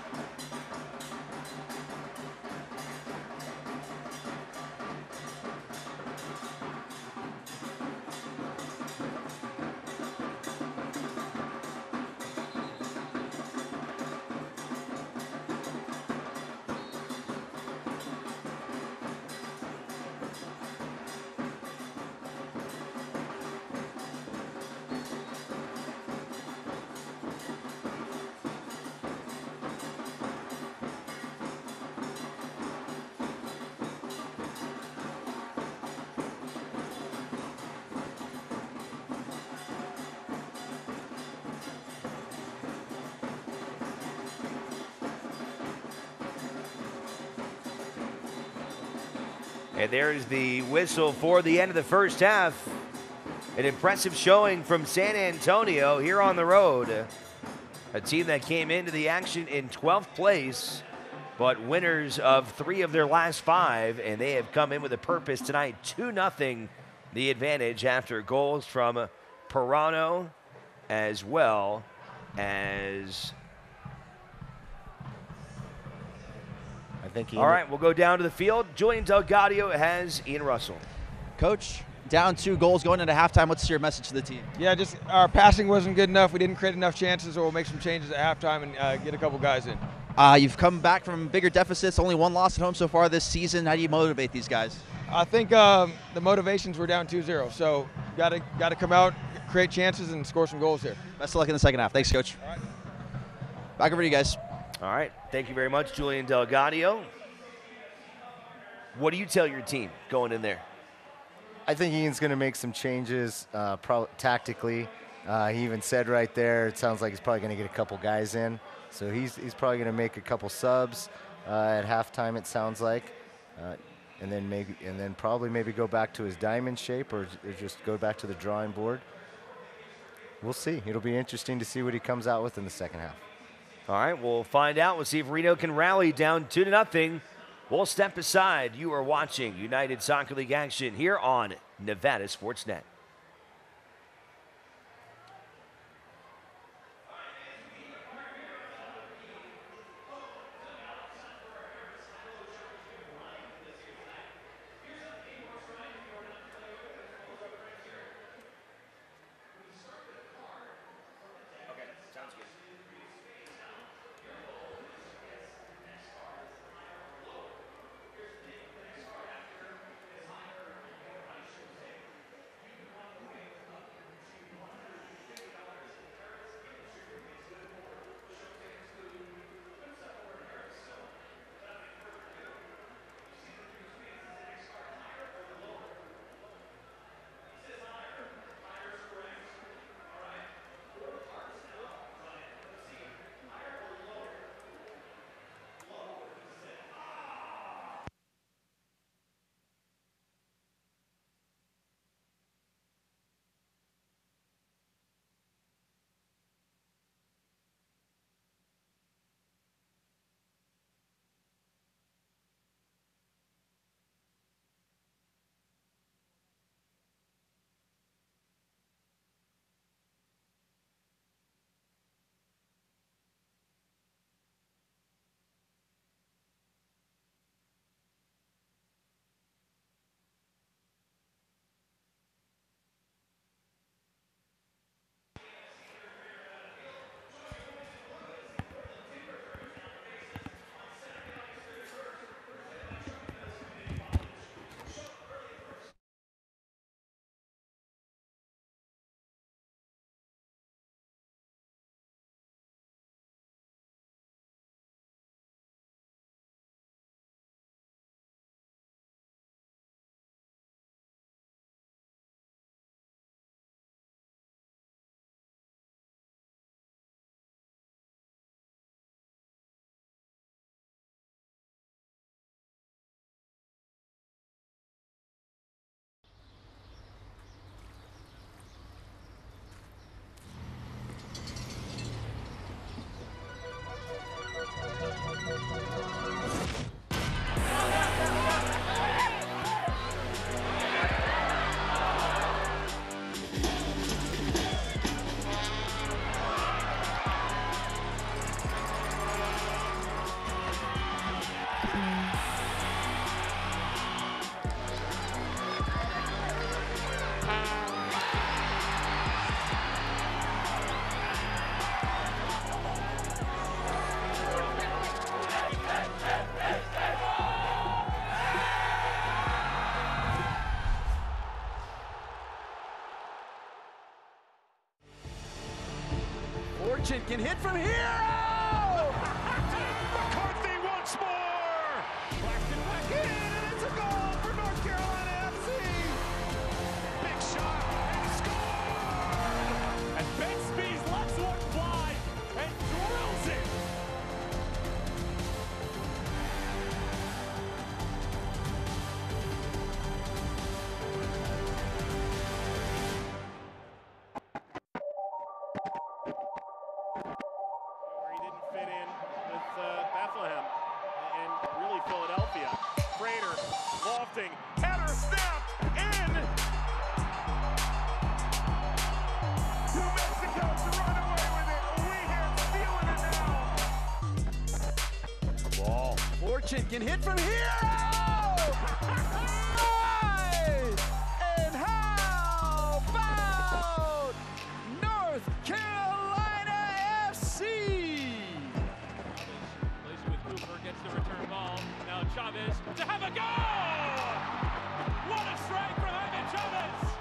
And there's the whistle for the end of the first half. An impressive showing from San Antonio here on the road. A team that came into the action in 12th place, but winners of 3 of their last 5, and they have come in with a purpose tonight. 2-0 the advantage after goals from Pirano as well as... I think All right, we'll go down to the field. Julian Delgadio has Ian Russell. Coach, down 2 goals going into halftime. What's your message to the team? Yeah, just our passing wasn't good enough. We didn't create enough chances, so we'll make some changes at halftime and get a couple guys in. You've come back from bigger deficits, only 1 loss at home so far this season. How do you motivate these guys? I think the motivations were down 2-0, so got to come out, create chances, and score some goals here. Best of luck in the second half. Thanks, Coach. All right. Back over to you guys. All right, thank you very much, Julian Delgadio. What do you tell your team going in there? I think Ian's going to make some changes tactically. He even said right there, it sounds like he's probably going to get a couple guys in. So he's probably going to make a couple subs at halftime, it sounds like. And then probably maybe go back to his diamond shape or just go back to the drawing board. We'll see. It'll be interesting to see what he comes out with in the second half. All right, we'll find out. We'll see if Reno can rally down 2-0. We'll step aside. You are watching United Soccer League action here on Nevada Sportsnet. Fortune can hit from here. Oh! McCarthy once more. Back in, and it's a goal for North Carolina FC. Big shot and score. And Ben Spees lets one fly and drills it. Philadelphia. Prater lofting, header, snap, in! New Mexico to run away with it. We here stealing it now. Ball. Fortune can hit from here. Nice! And how about North Carolina FC? Plays it with Cooper, gets the return ball. Now Chavez to have a goal! What a strike from Ivan Chavez!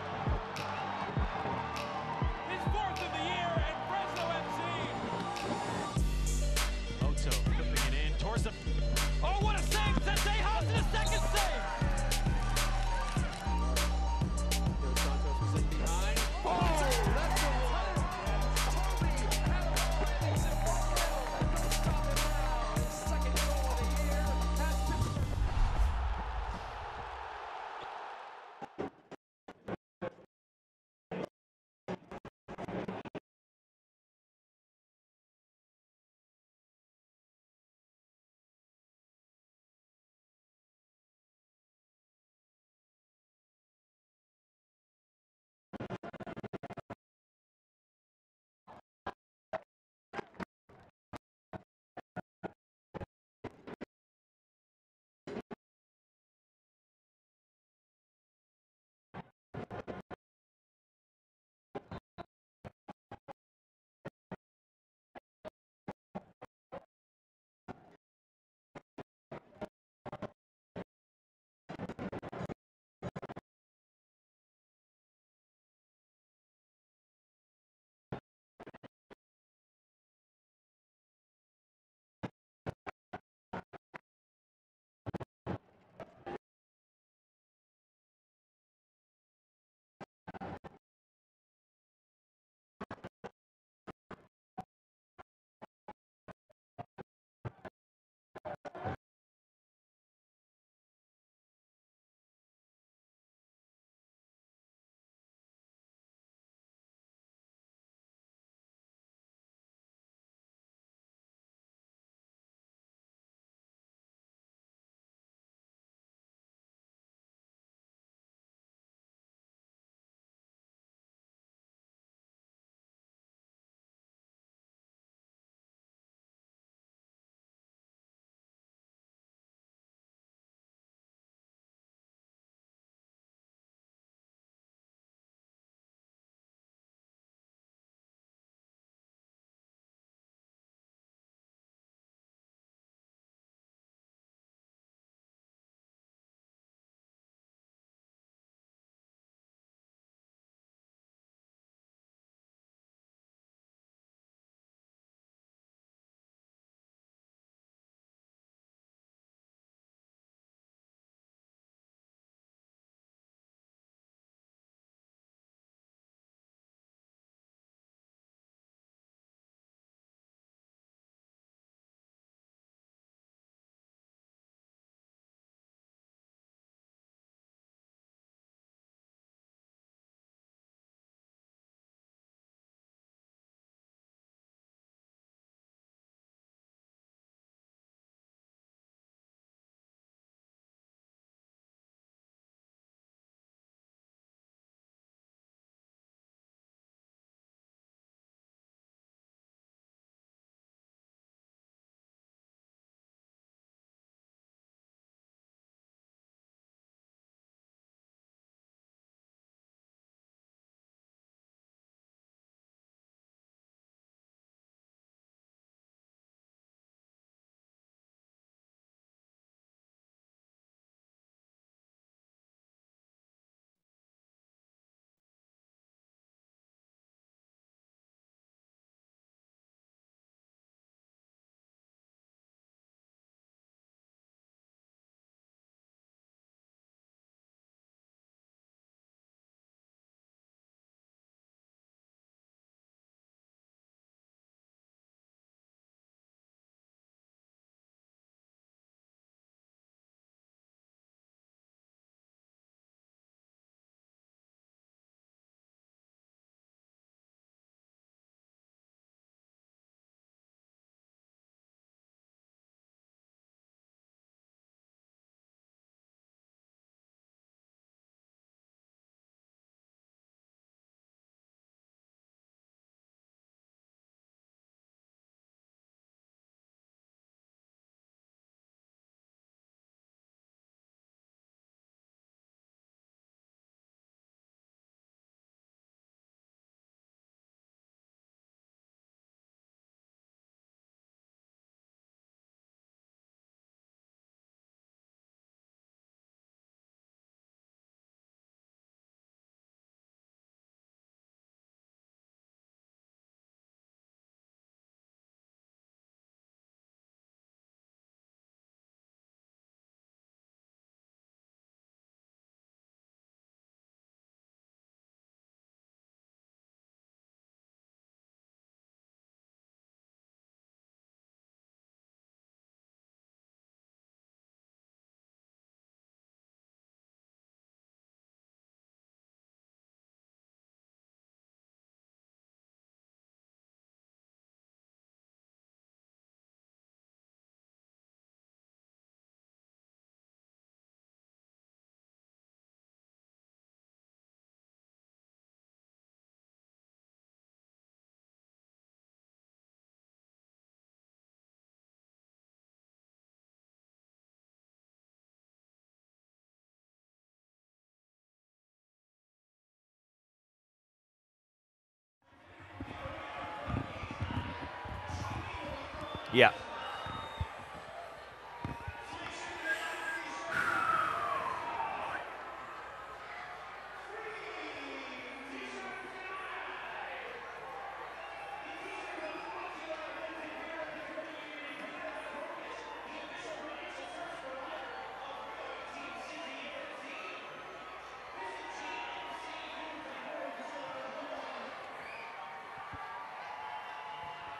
Yeah.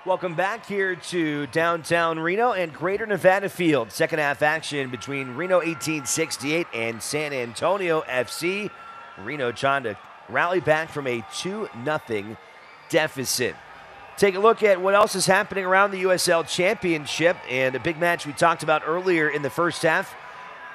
Welcome back here to downtown Reno and Greater Nevada Field. Second half action between Reno 1868 and San Antonio FC. Reno trying to rally back from a 2-0 deficit. Take a look at what else is happening around the USL Championship. And a big match we talked about earlier in the first half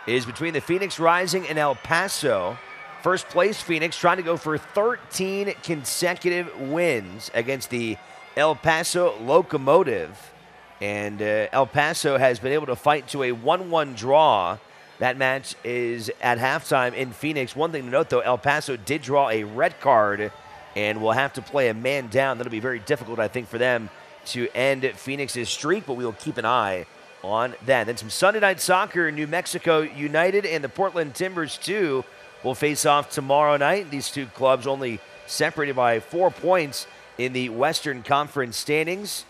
is between the Phoenix Rising and El Paso. First place Phoenix trying to go for 13 consecutive wins against the El Paso Locomotive, and El Paso has been able to fight to a 1-1 draw. That match is at halftime in Phoenix. One thing to note, though, El Paso did draw a red card and will have to play a man down. That'll be very difficult, I think, for them to end Phoenix's streak, but we will keep an eye on that. Then some Sunday night soccer. New Mexico United and the Portland Timbers, too, will face off tomorrow night. These two clubs only separated by 4 points in the Western Conference standings.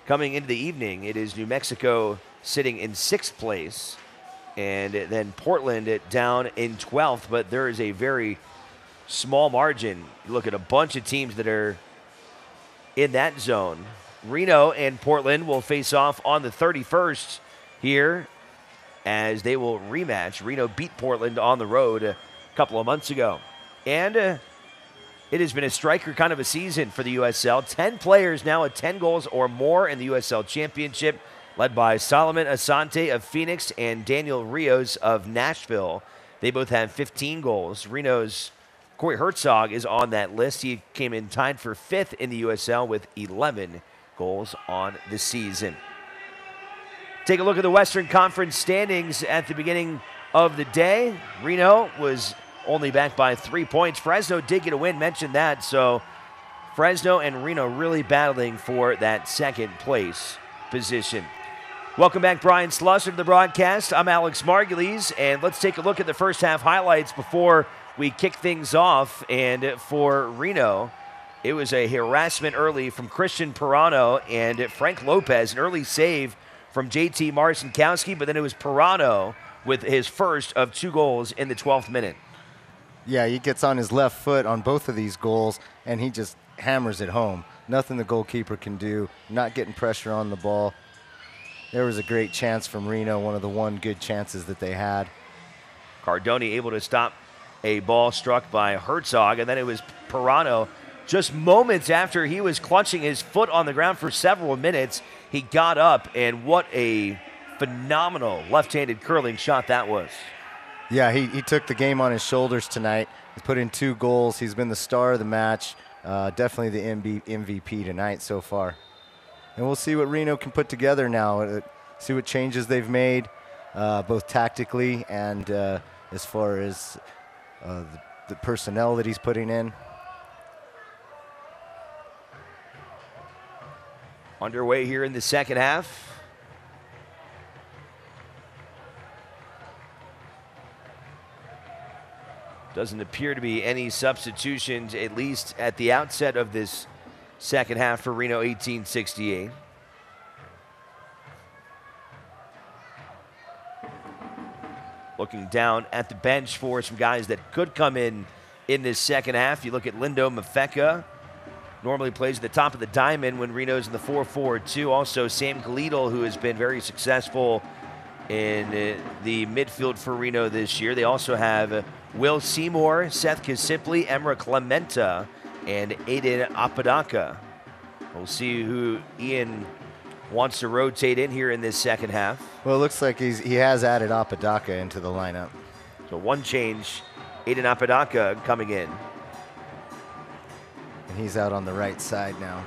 Coming into the evening, it is New Mexico sitting in 6th place, and then Portland down in 12th, but there is a very small margin. You look at a bunch of teams that are in that zone. Reno and Portland will face off on the 31st here as they will rematch. Reno beat Portland on the road a couple of months ago. And it has been a striker kind of a season for the USL. 10 players now at 10 goals or more in the USL Championship, led by Solomon Asante of Phoenix and Daniel Rios of Nashville. They both have 15 goals. Reno's Corey Herzog is on that list. He came in tied for 5th in the USL with 11 goals on the season. Take a look at the Western Conference standings at the beginning of the day. Reno was only back by 3 points. Fresno did get a win, mentioned that. So Fresno and Reno really battling for that second place position. Welcome back, Brian Slusser to the broadcast. I'm Alex Margulies, and let's take a look at the first half highlights before we kick things off. And for Reno, it was a harassment early from Christian Pirano and Frank Lopez, an early save from JT Marcinkowski, but then it was Pirano with his first of 2 goals in the 12th minute. Yeah, he gets on his left foot on both of these goals, and he just hammers it home. Nothing the goalkeeper can do, not getting pressure on the ball. There was a great chance from Reno, one of the one good chances that they had. Cardoni able to stop a ball struck by Herzog, and then it was Pirano. Just moments after he was clutching his foot on the ground for several minutes, he got up, and what a phenomenal left-handed curling shot that was. Yeah, he took the game on his shoulders tonight. He's put in 2 goals. He's been the star of the match. Definitely the MVP tonight so far. And we'll see what Reno can put together now. See what changes they've made, both tactically and as far as the personnel that he's putting in. Underway here in the second half. Doesn't appear to be any substitutions, at least at the outset of this second half for Reno 1868. Looking down at the bench for some guys that could come in this second half. You look at Lindo Mafeka, normally plays at the top of the diamond when Reno's in the 4-4-2. Also Sam Galidal, who has been very successful in the midfield for Reno this year. They also have Will Seymour, Seth Kasipli, Emra Clementa, and Aiden Apodaca. We'll see who Ian wants to rotate in here in this second half. Well, it looks like he has added Apodaca into the lineup. So one change, Aiden Apodaca coming in. And he's out on the right side now.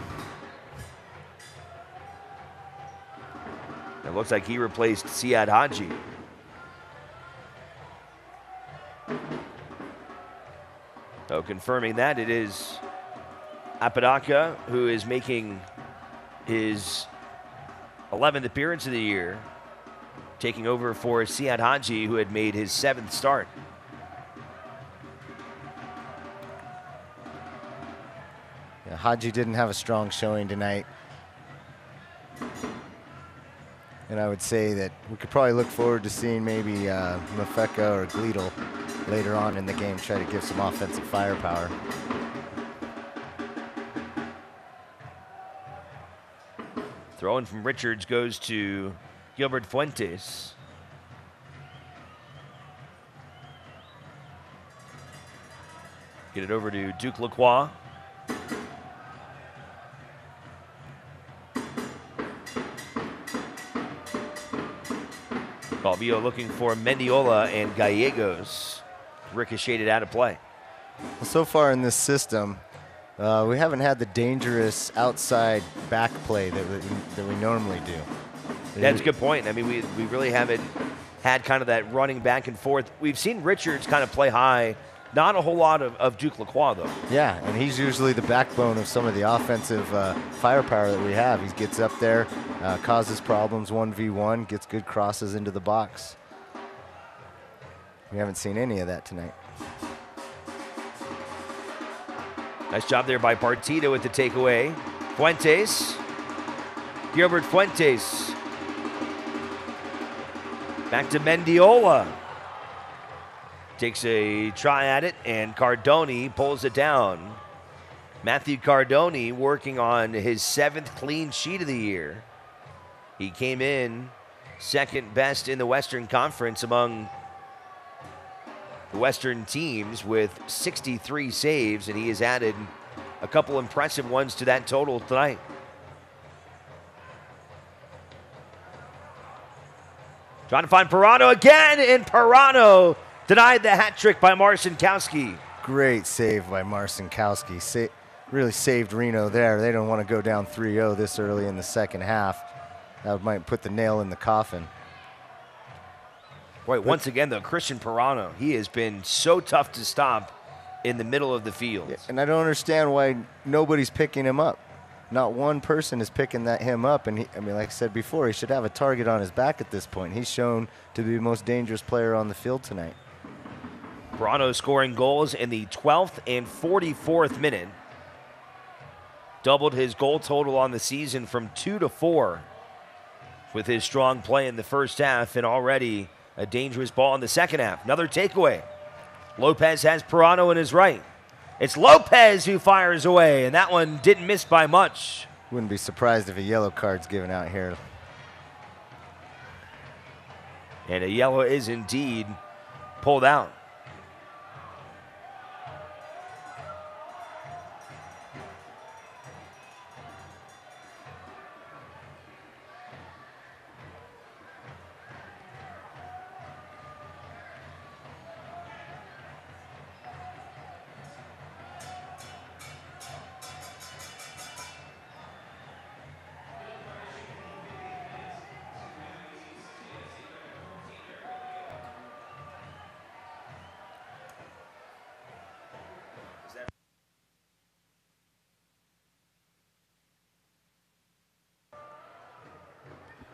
It looks like he replaced Siad Haji. So confirming that, it is Apodaca who is making his 11th appearance of the year, taking over for Siad Haji, who had made his 7th start. Yeah, Haji didn't have a strong showing tonight. And I would say that we could probably look forward to seeing maybe Mafeka or Gleedle later on in the game try to give some offensive firepower. Throwing from Richards goes to Gilbert Fuentes. Get it over to Duke Lacroix. Calvillo looking for Mendiola and Gallegos. Ricocheted out of play. Well, so far in this system, we haven't had the dangerous outside back play that we normally do. That's a good point. I mean, we really haven't had kind of that running back and forth. We've seen Richards kind of play high. Not a whole lot of Duke Lacroix, though. Yeah, and he's usually the backbone of some of the offensive firepower that we have. He gets up there, causes problems 1v1, gets good crosses into the box. We haven't seen any of that tonight. Nice job there by Partida with the takeaway. Fuentes. Gilbert Fuentes. Back to Mendiola. Takes a try at it, and Cardoni pulls it down. Matthew Cardoni working on his 7th clean sheet of the year. He came in second best in the Western Conference among the Western teams with 63 saves, and he has added a couple impressive ones to that total tonight. Trying to find Pirano again, and Pirano denied the hat trick by Marcinkowski. Great save by Marcinkowski. Really saved Reno there. They don't want to go down 3-0 this early in the second half. That might put the nail in the coffin. Boy, once again, though, Christian Pirano, he has been so tough to stop in the middle of the field. Yeah, and I don't understand why nobody's picking him up. Not one person is picking him up. And I mean, like I said before, he should have a target on his back at this point. He's shown to be the most dangerous player on the field tonight. Pirano scoring goals in the 12th and 44th minute. Doubled his goal total on the season from 2 to 4 with his strong play in the first half, and already a dangerous ball in the second half. Another takeaway. Lopez has Pirano in his right. It's Lopez who fires away, and that one didn't miss by much. Wouldn't be surprised if a yellow card's given out here. And a yellow is indeed pulled out.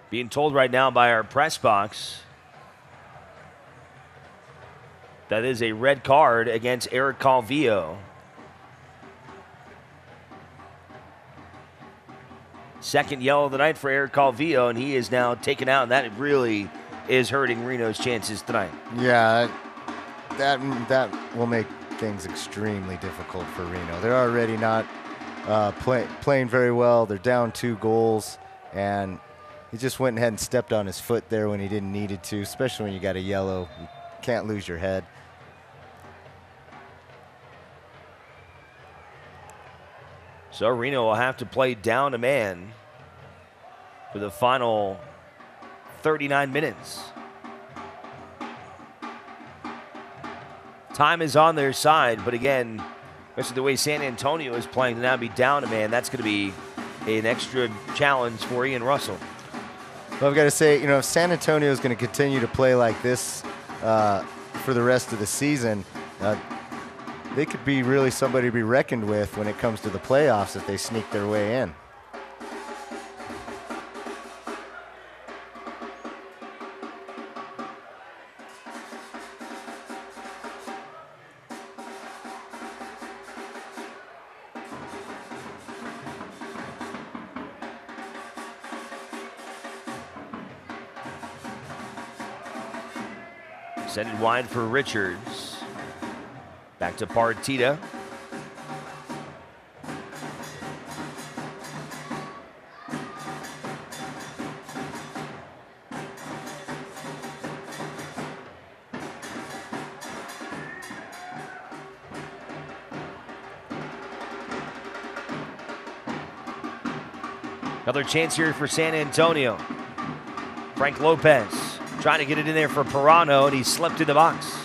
Being told right now by our press box that is a red card against Eric Calvillo. Second yellow of the night for Eric Calvillo, and he is now taken out, and that really is hurting Reno's chances tonight. Yeah, that will make things extremely difficult for Reno. They're already not playing very well. They're down 2 goals, and he just went ahead and stepped on his foot there when he didn't need it to, especially when you got a yellow. You can't lose your head. So Reno will have to play down a man for the final 39 minutes. Time is on their side, but again, especially the way San Antonio is playing to now be down a man, that's going to be an extra challenge for Ian Russell. Well, I've got to say, if San Antonio is going to continue to play like this for the rest of the season, they could be really somebody to be reckoned with when it comes to the playoffs if they sneak their way in. Send it wide for Richards. Back to Partita. Another chance here for San Antonio. Frank Lopez trying to get it in there for Pirano, and he slipped in the box.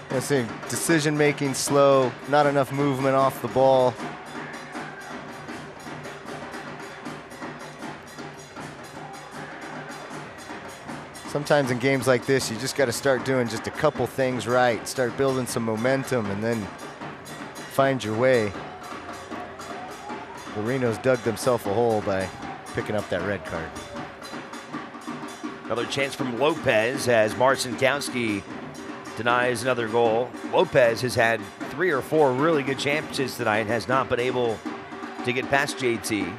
I see decision making slow, not enough movement off the ball. Sometimes in games like this, you just got to start doing just a couple things right, start building some momentum, and then find your way. Well, Reno's dug themselves a hole by picking up that red card. Another chance from Lopez as Marcinkowski denies another goal. Lopez has had 3 or 4 really good chances tonight and has not been able to get past JT.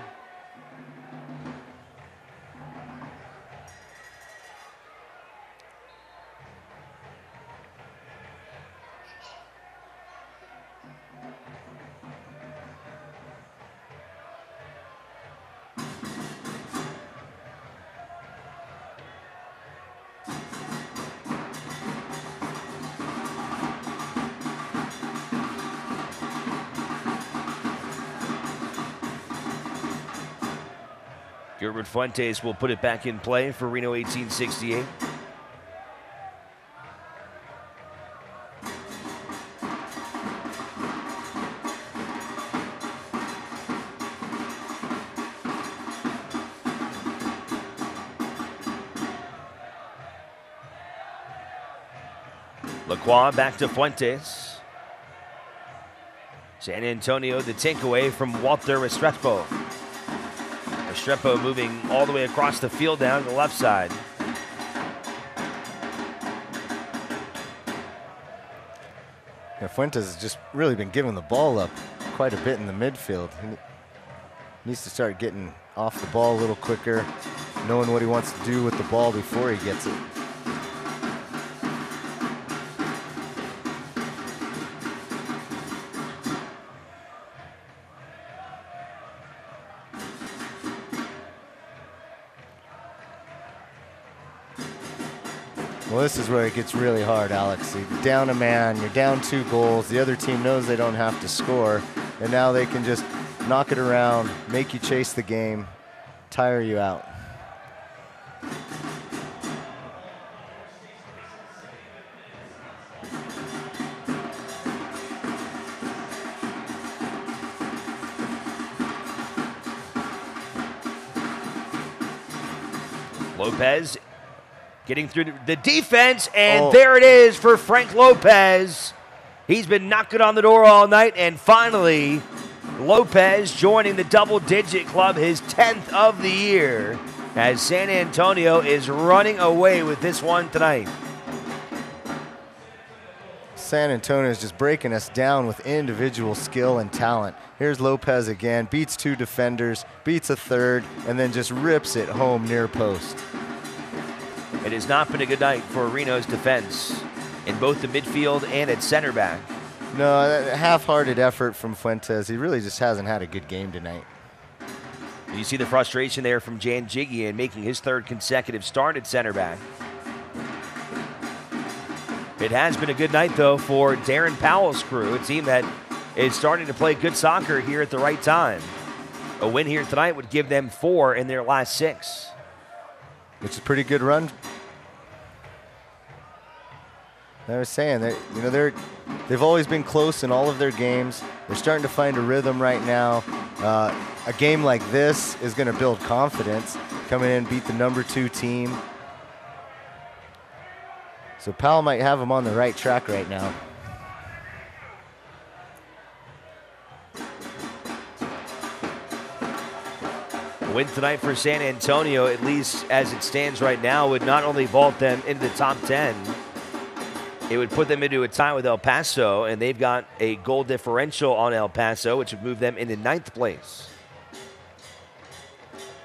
Gilbert Fuentes will put it back in play for Reno 1868. Lacroix back to Fuentes. San Antonio the take away from Walter Restrepo. Restrepo moving all the way across the field down to the left side. Yeah, Fuentes has just really been giving the ball up quite a bit in the midfield. He needs to start getting off the ball a little quicker, knowing what he wants to do with the ball before he gets it. Well, this is where it gets really hard, Alex. You're down a man, you're down 2 goals. The other team knows they don't have to score, and now they can just knock it around, make you chase the game, tire you out. Lopez getting through the defense, and there it is for Frank Lopez. He's been knocking on the door all night, and finally, Lopez joining the double-digit club, his 10th of the year, as San Antonio is running away with this one tonight. San Antonio is just breaking us down with individual skill and talent. Here's Lopez again, beats 2 defenders, beats a third, and then just rips it home near post. It has not been a good night for Reno's defense in both the midfield and at center back. No, a half-hearted effort from Fuentes. He really just hasn't had a good game tonight. You see the frustration there from Jan Jigian making his 3rd consecutive start at center back. It has been a good night, though, for Darren Powell's crew, a team that is starting to play good soccer here at the right time. A win here tonight would give them 4 in their last 6. Which is a pretty good run. I was saying that they've always been close in all of their games. They're starting to find a rhythm right now. A game like this is going to build confidence. Coming in, beat the number 2 team. So Powell might have them on the right track right now. Win tonight for San Antonio, at least as it stands right now, would not only vault them into the top 10, It would put them into a tie with El Paso, and they've got a goal differential on El Paso, which would move them into 9th place.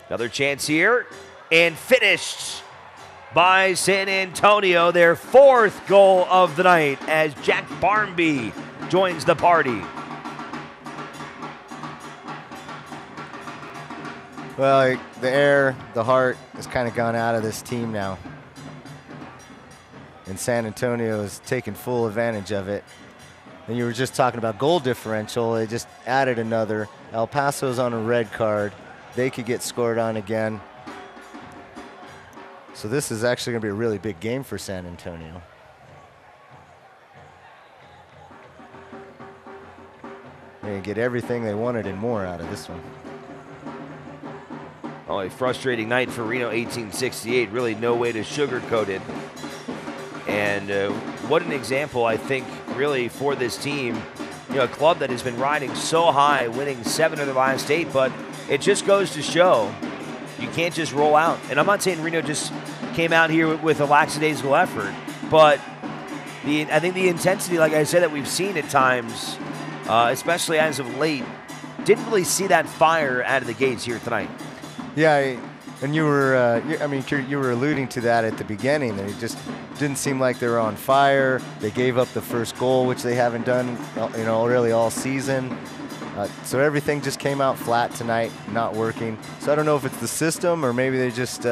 Another chance here, and finished by San Antonio, their 4th goal of the night as Jack Barmby joins the party. Well, the air, the heart has kind of gone out of this team now. And San Antonio is taking full advantage of it. And you were just talking about goal differential. They just added another. El Paso's on a red card. They could get scored on again. So this is actually going to be a really big game for San Antonio. They're going to get everything they wanted and more out of this one. Oh, a frustrating night for Reno 1868. Really no way to sugarcoat it. And what an example, I think, really for this team. You know, a club that has been riding so high, winning 7 of the last 8, but it just goes to show you can't just roll out. And I'm not saying Reno just came out here with a lackadaisical effort, but I think the intensity, like I said, that we've seen at times, especially as of late, didn't really see that fire out of the gates here tonight. Yeah, and you were, you were alluding to that at the beginning. They just didn't seem like they were on fire. They gave up the first goal, which they haven't done, really all season. So everything just came out flat tonight, not working. So I don't know if it's the system or maybe they just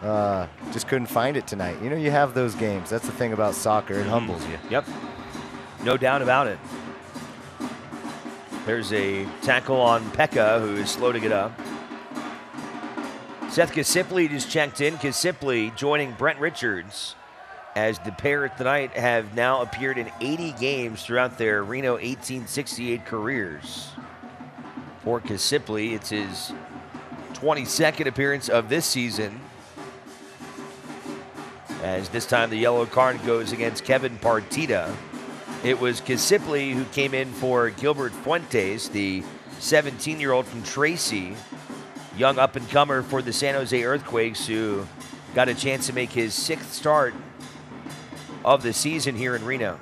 couldn't find it tonight. You know, you have those games. That's the thing about soccer. It humbles you. Yep, no doubt about it. There's a tackle on Pekka, who is slow to get up. Seth Kasipley just checked in. Kasipley joining Brent Richards, as the pair tonight have now appeared in 80 games throughout their Reno 1868 careers. For Kasipley, it's his 22nd appearance of this season, as this time the yellow card goes against Kevin Partita. It was Kasipley who came in for Gilbert Fuentes, the 17-year-old from Tracy, young up-and-comer for the San Jose Earthquakes, who got a chance to make his 6th start of the season here in Reno.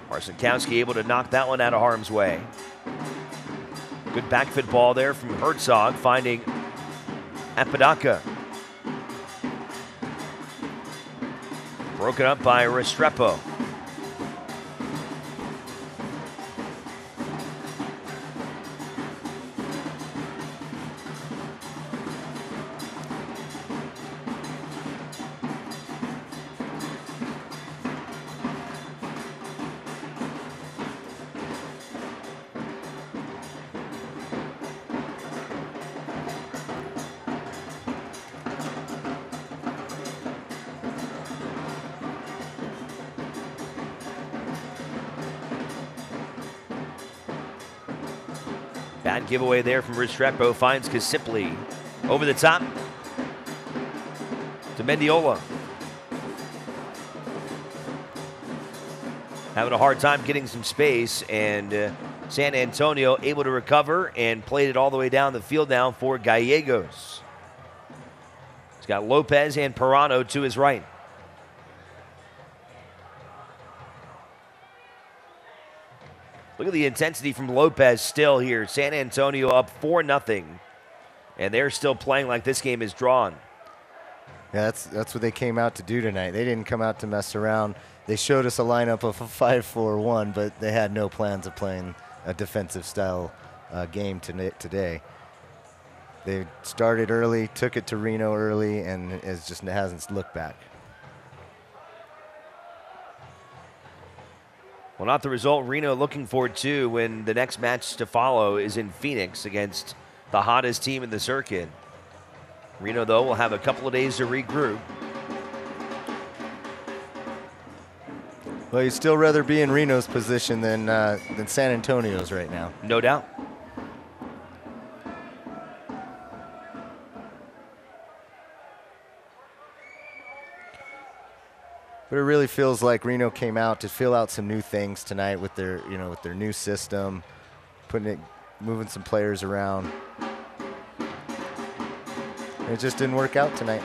Marcinkowski able to knock that one out of harm's way. Good backfoot ball there from Herzog, finding Apodaca. Broken up by Restrepo. Bad giveaway there from Restrepo. Finds Kasipley over the top to Mendiola. Having a hard time getting some space, and San Antonio able to recover and played it all the way down the field now for Gallegos. He's got Lopez and Pirano to his right. Look at the intensity from Lopez still here. San Antonio up 4-0, and they're still playing like this game is drawn. Yeah, that's what they came out to do tonight. They didn't come out to mess around. They showed us a lineup of a 5-4-1, but they had no plans of playing a defensive style game today. They started early, took it to Reno early, and it hasn't looked back. Well, not the result Reno looking forward to when the next match to follow is in Phoenix against the hottest team in the circuit. Reno, though, will have a couple of days to regroup. Well, you'd still rather be in Reno's position than San Antonio's right now. No doubt. But it really feels like Reno came out to fill out some new things tonight with their new system, moving some players around. It just didn't work out tonight.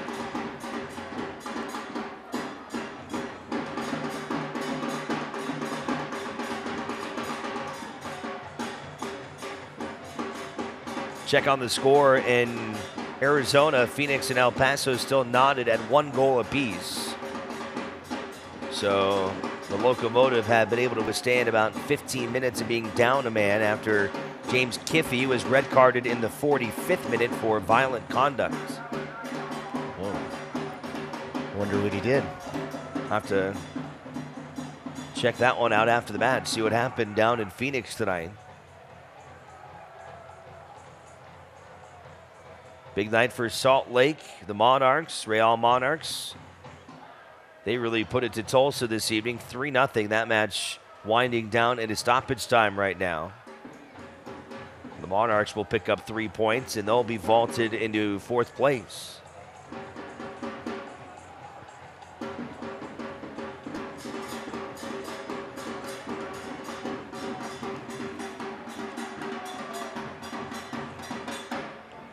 Check on the score in Arizona. Phoenix and El Paso still knotted at 1 goal apiece. So the Locomotive have been able to withstand about 15 minutes of being down a man after James Kiffey was red carded in the 45th minute for violent conduct. Whoa. Wonder what he did. Have to check that one out after the match, see what happened down in Phoenix tonight. Big night for Salt Lake, the Monarchs, Real Monarchs. They really put it to Tulsa this evening, 3-0. That match winding down into stoppage time right now. The Monarchs will pick up 3 points, and they'll be vaulted into 4th place.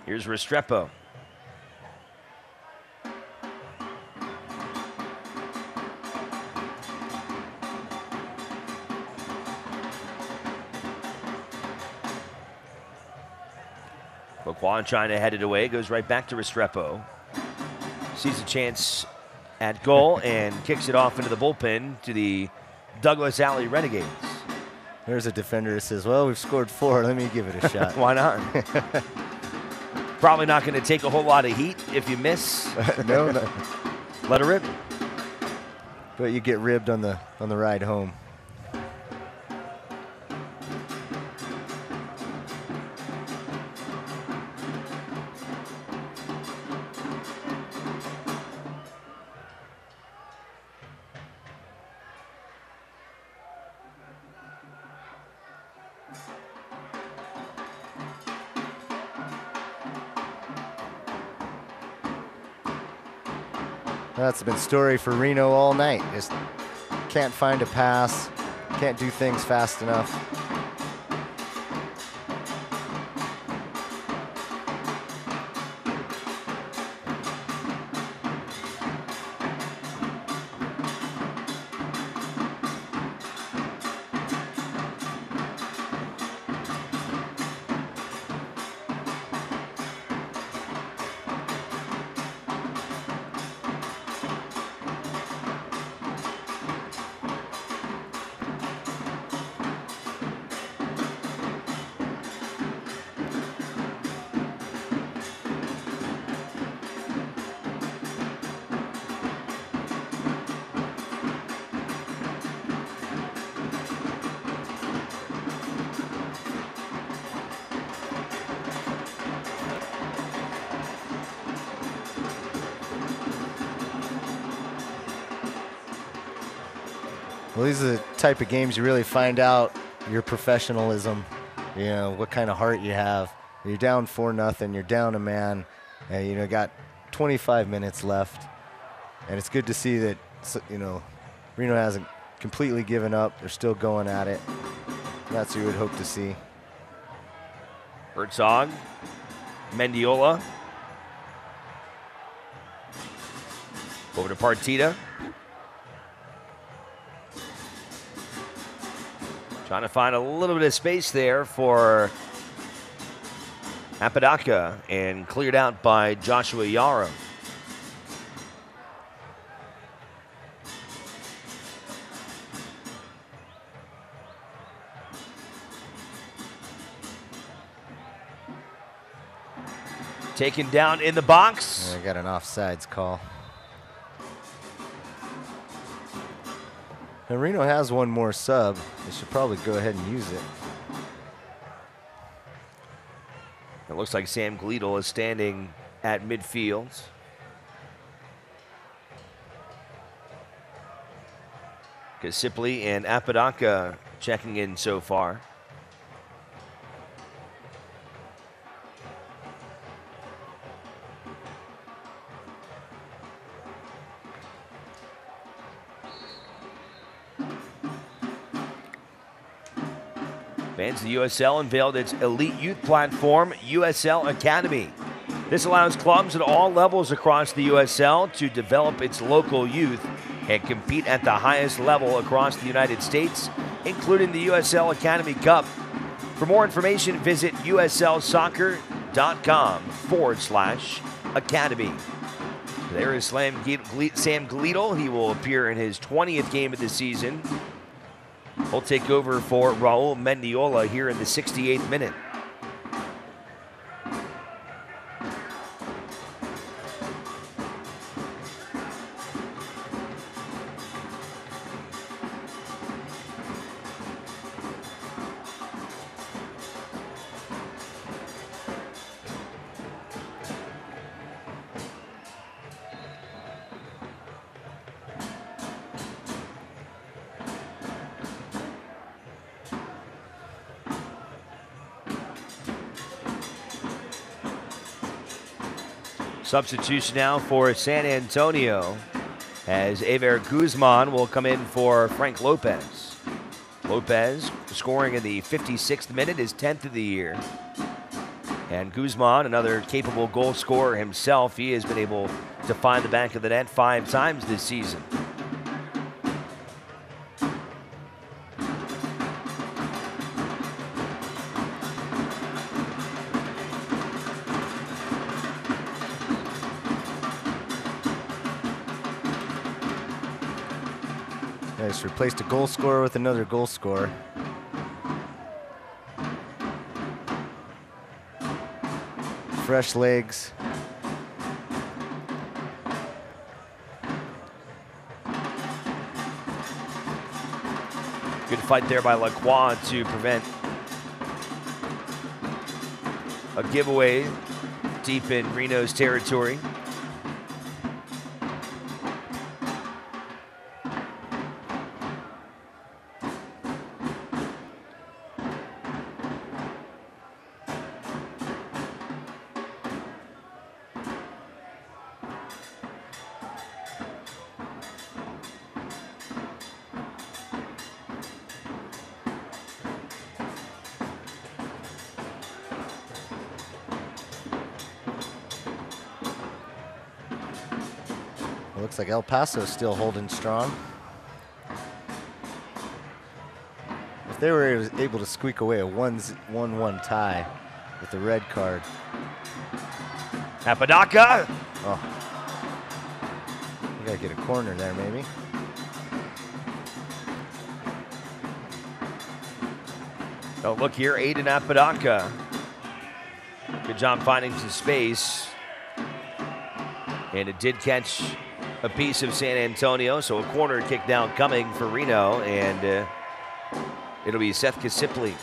Here's Restrepo. Laquan trying to head it away, goes right back to Restrepo. Sees a chance at goal and kicks it off into the bullpen to the Douglas Alley Renegades. There's a defender that says, well, we've scored 4. Let me give it a shot. Why not? Probably not going to take a whole lot of heat if you miss. No. Let it rip. But you get ribbed on the ride home. That's been story for Reno all night. Just can't find a pass, can't do things fast enough. Well, these are the type of games you really find out your professionalism, you know, what kind of heart you have. You're down 4-0, you're down a man, and, you know, got 25 minutes left. And it's good to see that, you know, Reno hasn't completely given up. They're still going at it. That's what you would hope to see. Herzog, Mendiola. Over to Partita. Trying to find a little bit of space there for Apodaca, and cleared out by Joshua Yara. Taken down in the box. I got an offsides call. And Reno has one more sub. They should probably go ahead and use it. It looks like Sam Gleedle is standing at midfield. Kasipli and Apodaca checking in so far. Fans, the USL unveiled its elite youth platform, USL Academy. This allows clubs at all levels across the USL to develop its local youth and compete at the highest level across the United States, including the USL Academy Cup. For more information, visit uslsoccer.com/academy. There is Sam Gleedle. He will appear in his 20th game of the season. He'll take over for Raul Mendiola here in the 68th minute. Substitution now for San Antonio as Ever Guzman will come in for Frank Lopez. Lopez scoring in the 56th minute, his 10th of the year. And Guzman, another capable goal scorer himself, he has been able to find the back of the net 5 times this season. Just replaced a goal scorer with another goal scorer. Fresh legs. Good fight there by Lacroix to prevent a giveaway deep in Reno's territory. It looks like El Paso's still holding strong. If they were able to squeak away a 1-1 tie with the red card. Apodaca. Oh. You gotta get a corner there, maybe. Oh, look here, Aiden Apodaca. Good job finding some space. And it did catch a piece of San Antonio, so a corner kick down coming for Reno, and it'll be Seth Kasipli.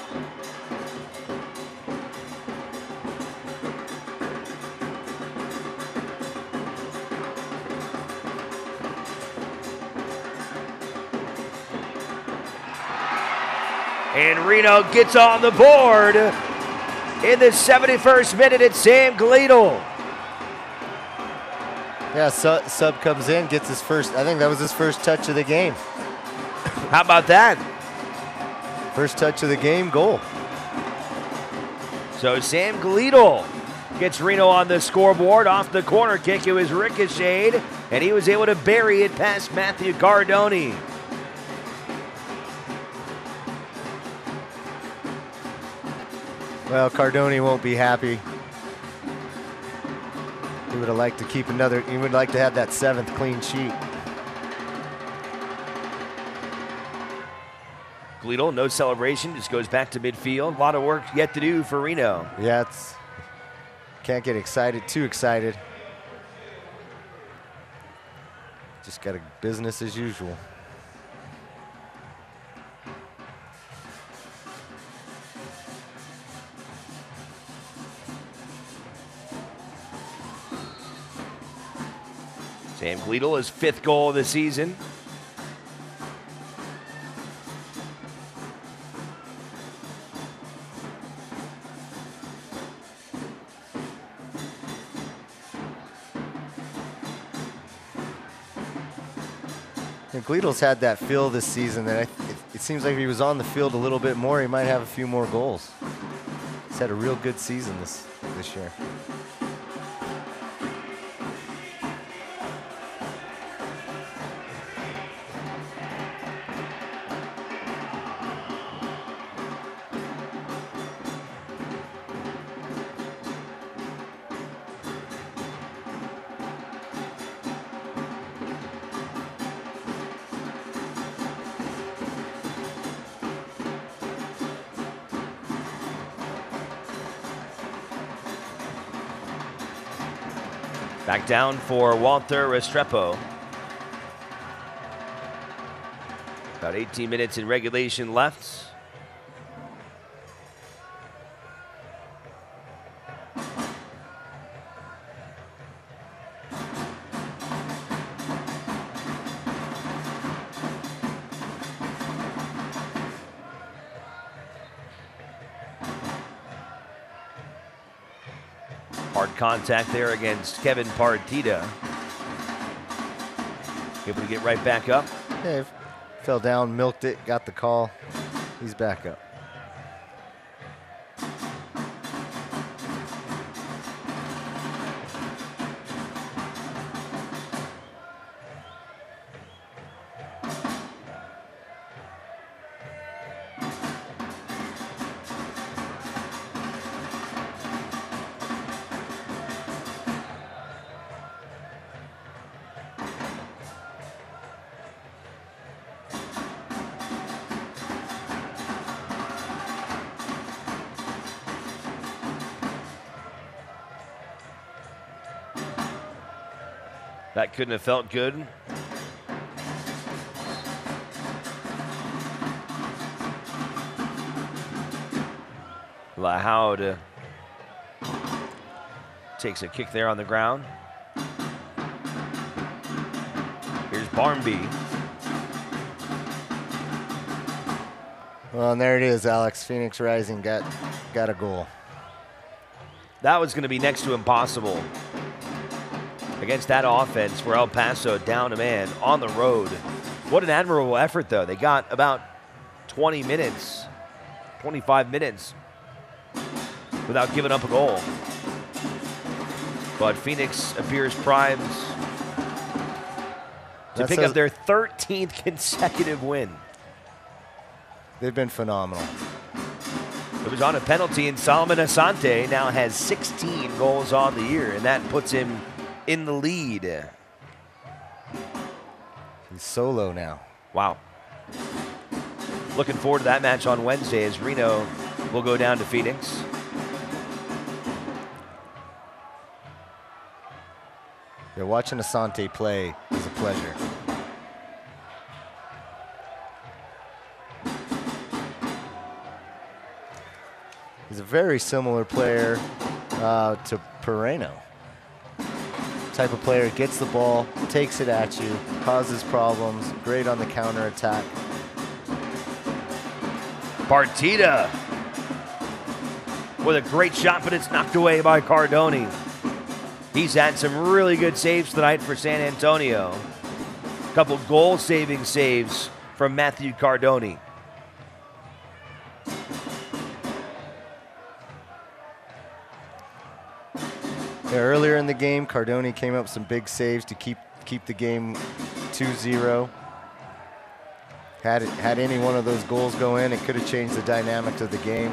And Reno gets on the board in the 71st minute. It's Sam Gleedle. Yeah, sub comes in, gets his first, I think that was his first touch of the game. How about that? First touch of the game, goal. So Sam Gleedle gets Reno on the scoreboard off the corner kick. It was ricocheted, and he was able to bury it past Matthew Cardoni. Well, Cardoni won't be happy. He would have liked to keep another, he would like to have that 7th clean sheet. Gleedle, no celebration, just goes back to midfield. A lot of work yet to do for Reno. Yeah, it's, can't get excited, too excited. Just got a business as usual. Sam Gleedle, his 5th goal of the season. And Gleedle's had that feel this season that it seems like if he was on the field a little bit more, he might have a few more goals. He's had a real good season this year. Back down for Walter Restrepo. About 18 minutes in regulation left. Hard contact there against Kevin Partita. Able to get right back up. Yeah, fell down, milked it, got the call. He's back up. That couldn't have felt good. Lahoud takes a kick there on the ground. Here's Barmby. Well, and there it is, Alex. Phoenix Rising got a goal. That was going to be next to impossible against that offense for El Paso, down a man on the road. What an admirable effort, though. They got about 20 minutes, 25 minutes without giving up a goal. But Phoenix appears primed to pick up their 13th consecutive win. They've been phenomenal. It was on a penalty, and Solomon Asante now has 16 goals on the year, and that puts him in the lead. He's solo now. Wow. Looking forward to that match on Wednesday as Reno will go down to Phoenix. Yeah, watching Asante play is a pleasure. He's a very similar player to Reno. Type of player, gets the ball, takes it at you, causes problems, great on the counter attack. Partita with a great shot, but it's knocked away by Cardoni. He's had some really good saves tonight for San Antonio. A couple goal-saving saves from Matthew Cardoni. Yeah, earlier in the game, Cardoni came up with some big saves to keep the game 2-0. Had any one of those goals go in, it could have changed the dynamic of the game.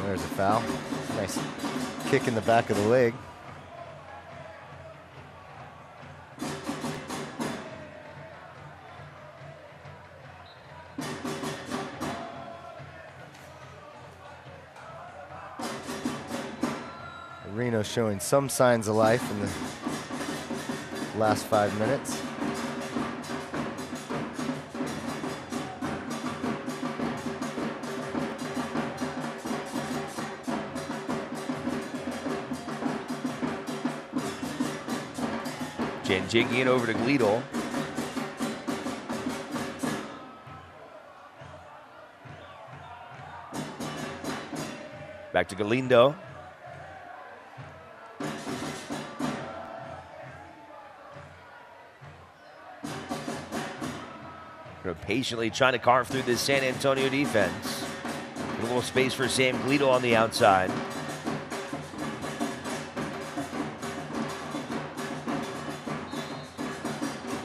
There's a foul. Nice kick in the back of the leg. Reno showing some signs of life in the last 5 minutes. Janjigian over to Gleedle. Back to Galindo. Patiently trying to carve through this San Antonio defense. A little space for Sam Gleedle on the outside.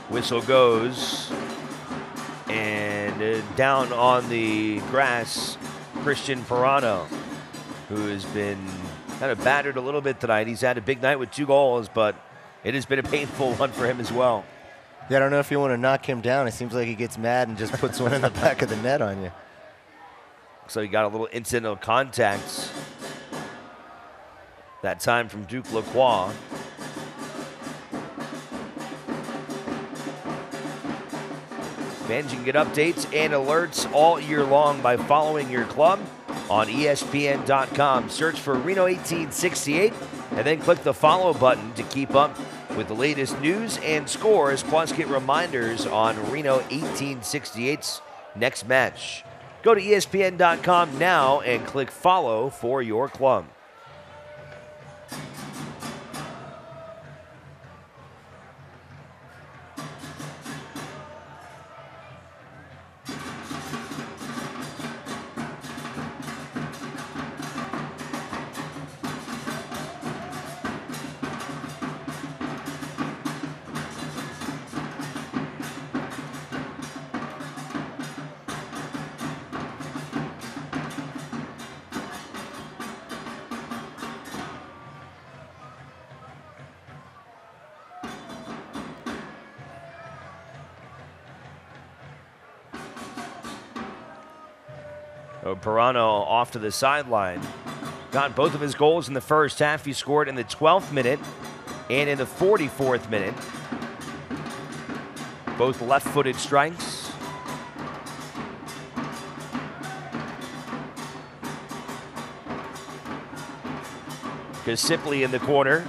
Whistle goes. And down on the grass, Christian Pirano, who has been kind of battered a little bit tonight. He's had a big night with 2 goals, but It has been a painful one for him as well. Yeah, I don't know if you want to knock him down. It seems like he gets mad and just puts one in the back of the net on you. So he got a little incidental contact that time from Duke Lacroix. Fans, you can get updates and alerts all year long by following your club on ESPN.com. Search for Reno 1868 and then click the follow button to keep up with the latest news and scores, plus get reminders on Reno 1868's next match. Go to ESPN.com now and click follow for your club. Pirano off to the sideline. Got both of his goals in the first half. He scored in the 12th minute and in the 44th minute. Both left-footed strikes. Sipley in the corner.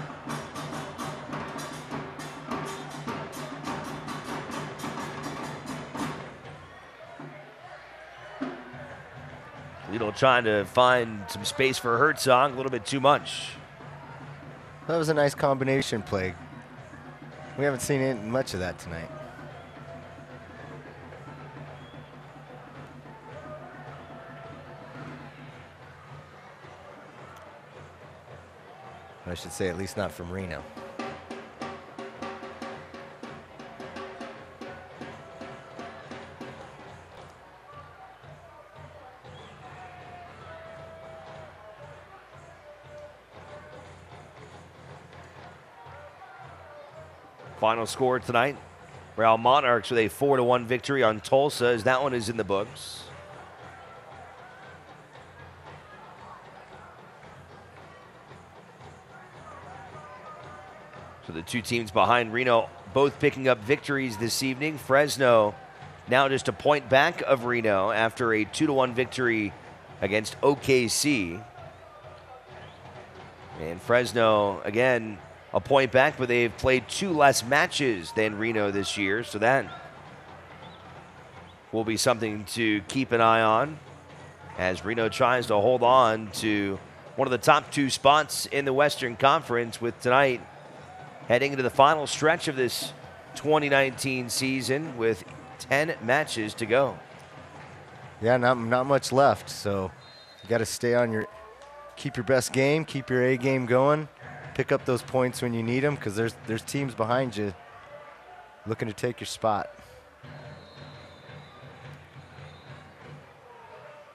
Lidl trying to find some space for Herzog, a little bit too much. That was a nice combination play. We haven't seen much of that tonight. I should say, at least not from Reno. Final score tonight, Real Monarchs with a 4-1 victory on Tulsa, as that one is in the books. So the two teams behind Reno both picking up victories this evening. Fresno now just a point back of Reno after a 2-1 victory against OKC. And Fresno, again, a point back, but they've played 2 less matches than Reno this year, so that will be something to keep an eye on as Reno tries to hold on to one of the top 2 spots in the Western Conference, with tonight heading into the final stretch of this 2019 season with 10 matches to go. Yeah, not much left, so you got to stay on your, keep your best game, keep your A game going. Pick up those points when you need them, because there's teams behind you looking to take your spot.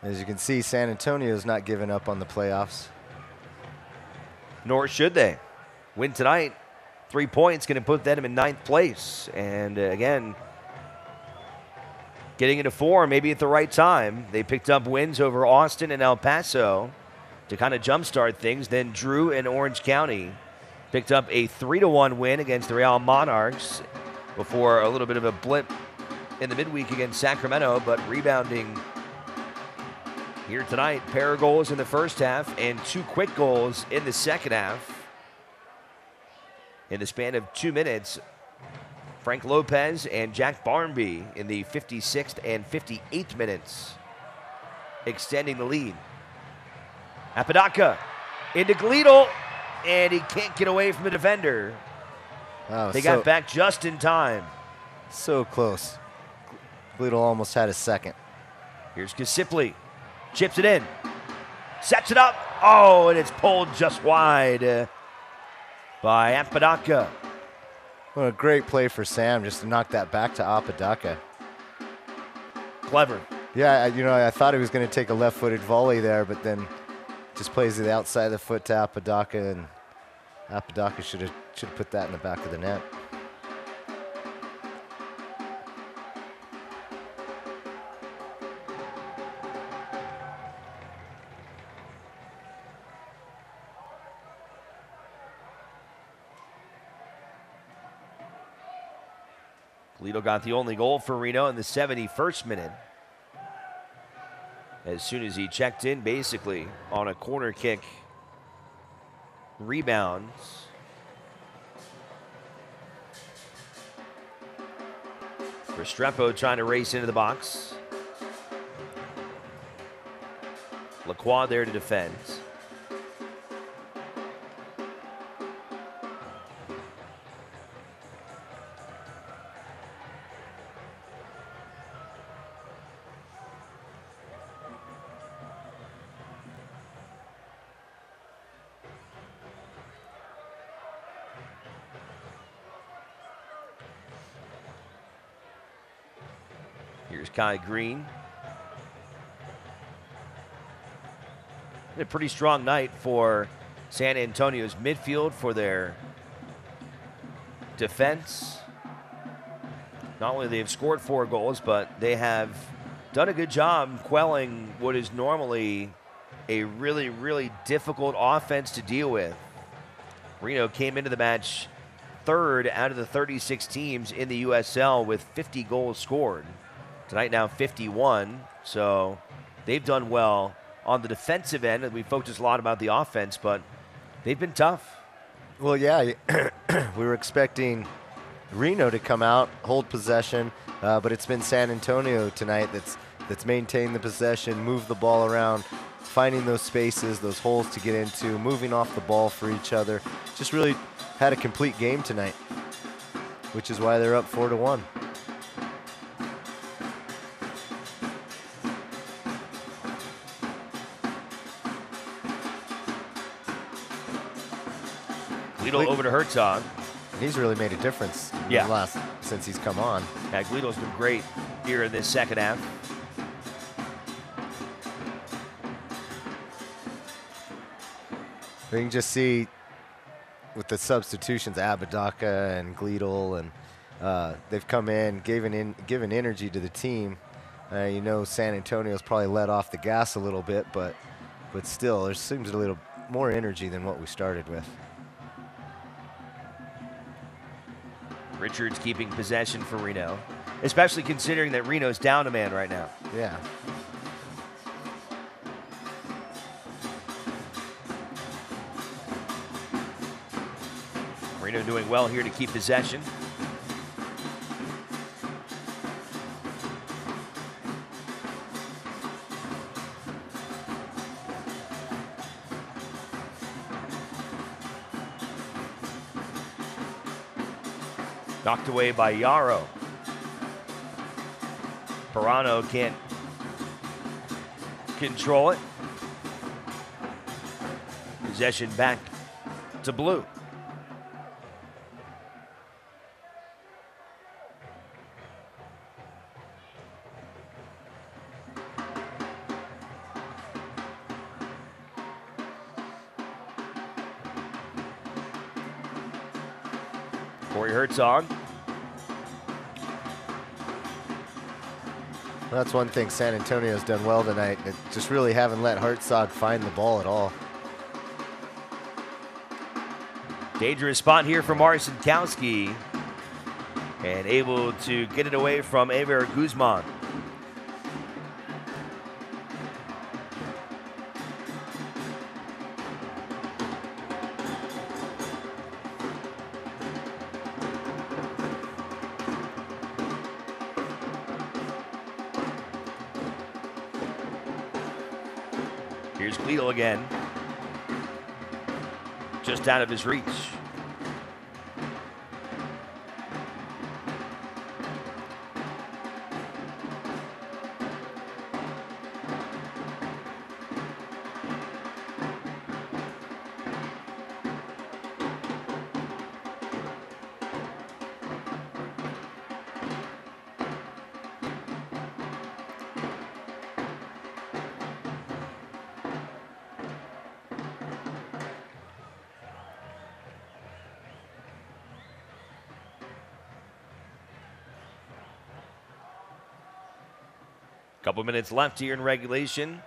As you can see, San Antonio's not giving up on the playoffs. Nor should they. Win tonight, 3 points, going to put them in 9th place. And again, getting into form maybe at the right time. They picked up wins over Austin and El Paso to kind of jumpstart things. Then Drew and Orange County picked up a 3-1 win against the Real Monarchs before a little bit of a blip in the midweek against Sacramento, but rebounding here tonight. Pair of goals in the first half and 2 quick goals in the second half. In the span of 2 minutes, Frank Lopez and Jack Barnby in the 56th and 58th minutes, extending the lead. Apodaca into Gleedle, and he can't get away from the defender. Oh, They got back just in time. So close. Gleedle almost had a second. Here's Kasipli. Chips it in. Sets it up. Oh, and it's pulled just wide by Apodaca. What a great play for Sam, just to knock that back to Apodaca. Clever. Yeah, I thought he was going to take a left-footed volley there, but then just plays to the outside of the foot to Apodaca and Apodaca should have put that in the back of the net. Lito got the only goal for Reno in the 71st minute. As soon as he checked in, basically, on a corner kick. Rebounds. Restrepo trying to race into the box. Lacroix there to defend. Here's Kai Green. A pretty strong night for San Antonio's midfield, for their defense. Not only they've scored 4 goals, but they have done a good job quelling what is normally a really, really difficult offense to deal with. Reno came into the match 3rd out of the 36 teams in the USL with 50 goals scored. Tonight now 51, so they've done well on the defensive end. We focused a lot about the offense, but they've been tough. Well, yeah, we were expecting Reno to come out, hold possession, but it's been San Antonio tonight that's maintained the possession, moved the ball around, finding those spaces, those holes to get into, moving off the ball for each other. Just really had a complete game tonight, which is why they're up 4-1. Guido over to Herzog. And he's really made a difference since he's come on. Yeah, Guido's been great here in this second half. You can just see with the substitutions, Apodaca and Gleedle, and they've come in, given energy to the team. You know, San Antonio's probably let off the gas a little bit, but still, there seems a little more energy than what we started with. Richards keeping possession for Reno, especially considering that Reno's down a man right now. Yeah. Reno doing well here to keep possession. Knocked away by Yarrow. Pirano can't control it. Possession back to Blue. Corey Herzog. Well, that's one thing San Antonio's done well tonight. It just really haven't let Herzog find the ball at all. Dangerous spot here for Marcinkowski. And able to get it away from Ever Guzman. Here's Gleedle again. Just out of his reach. Couple minutes left here in regulation.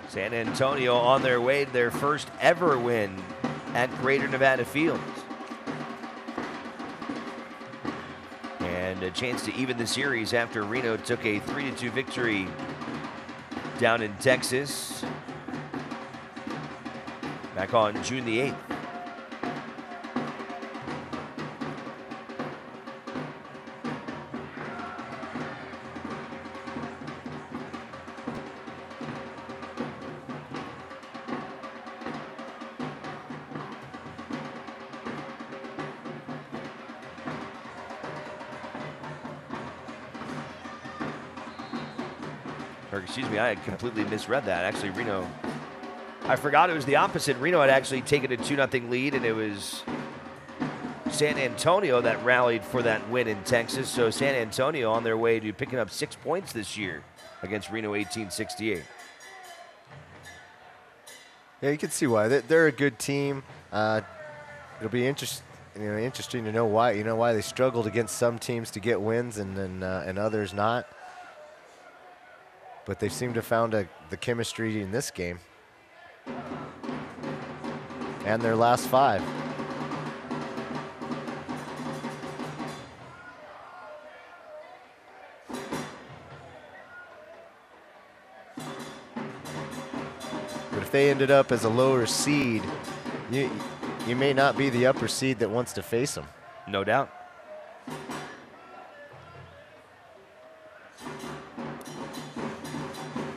San Antonio on their way to their first ever win at Greater Nevada Field. And a chance to even the series after Reno took a 3-2 victory down in Texas back on June the 8th. Or excuse me, I had completely misread that. Actually, Reno, I forgot it was the opposite. Reno had actually taken a 2-0 lead, and it was San Antonio that rallied for that win in Texas. So San Antonio on their way to picking up 6 points this year against Reno 1868. Yeah, you can see why. They're a good team. It'll be interesting to know why. You know why they struggled against some teams to get wins and others not. But they seem to have found the chemistry in this game. And their last 5. But if they ended up as a lower seed, you may not be the upper seed that wants to face them. No doubt.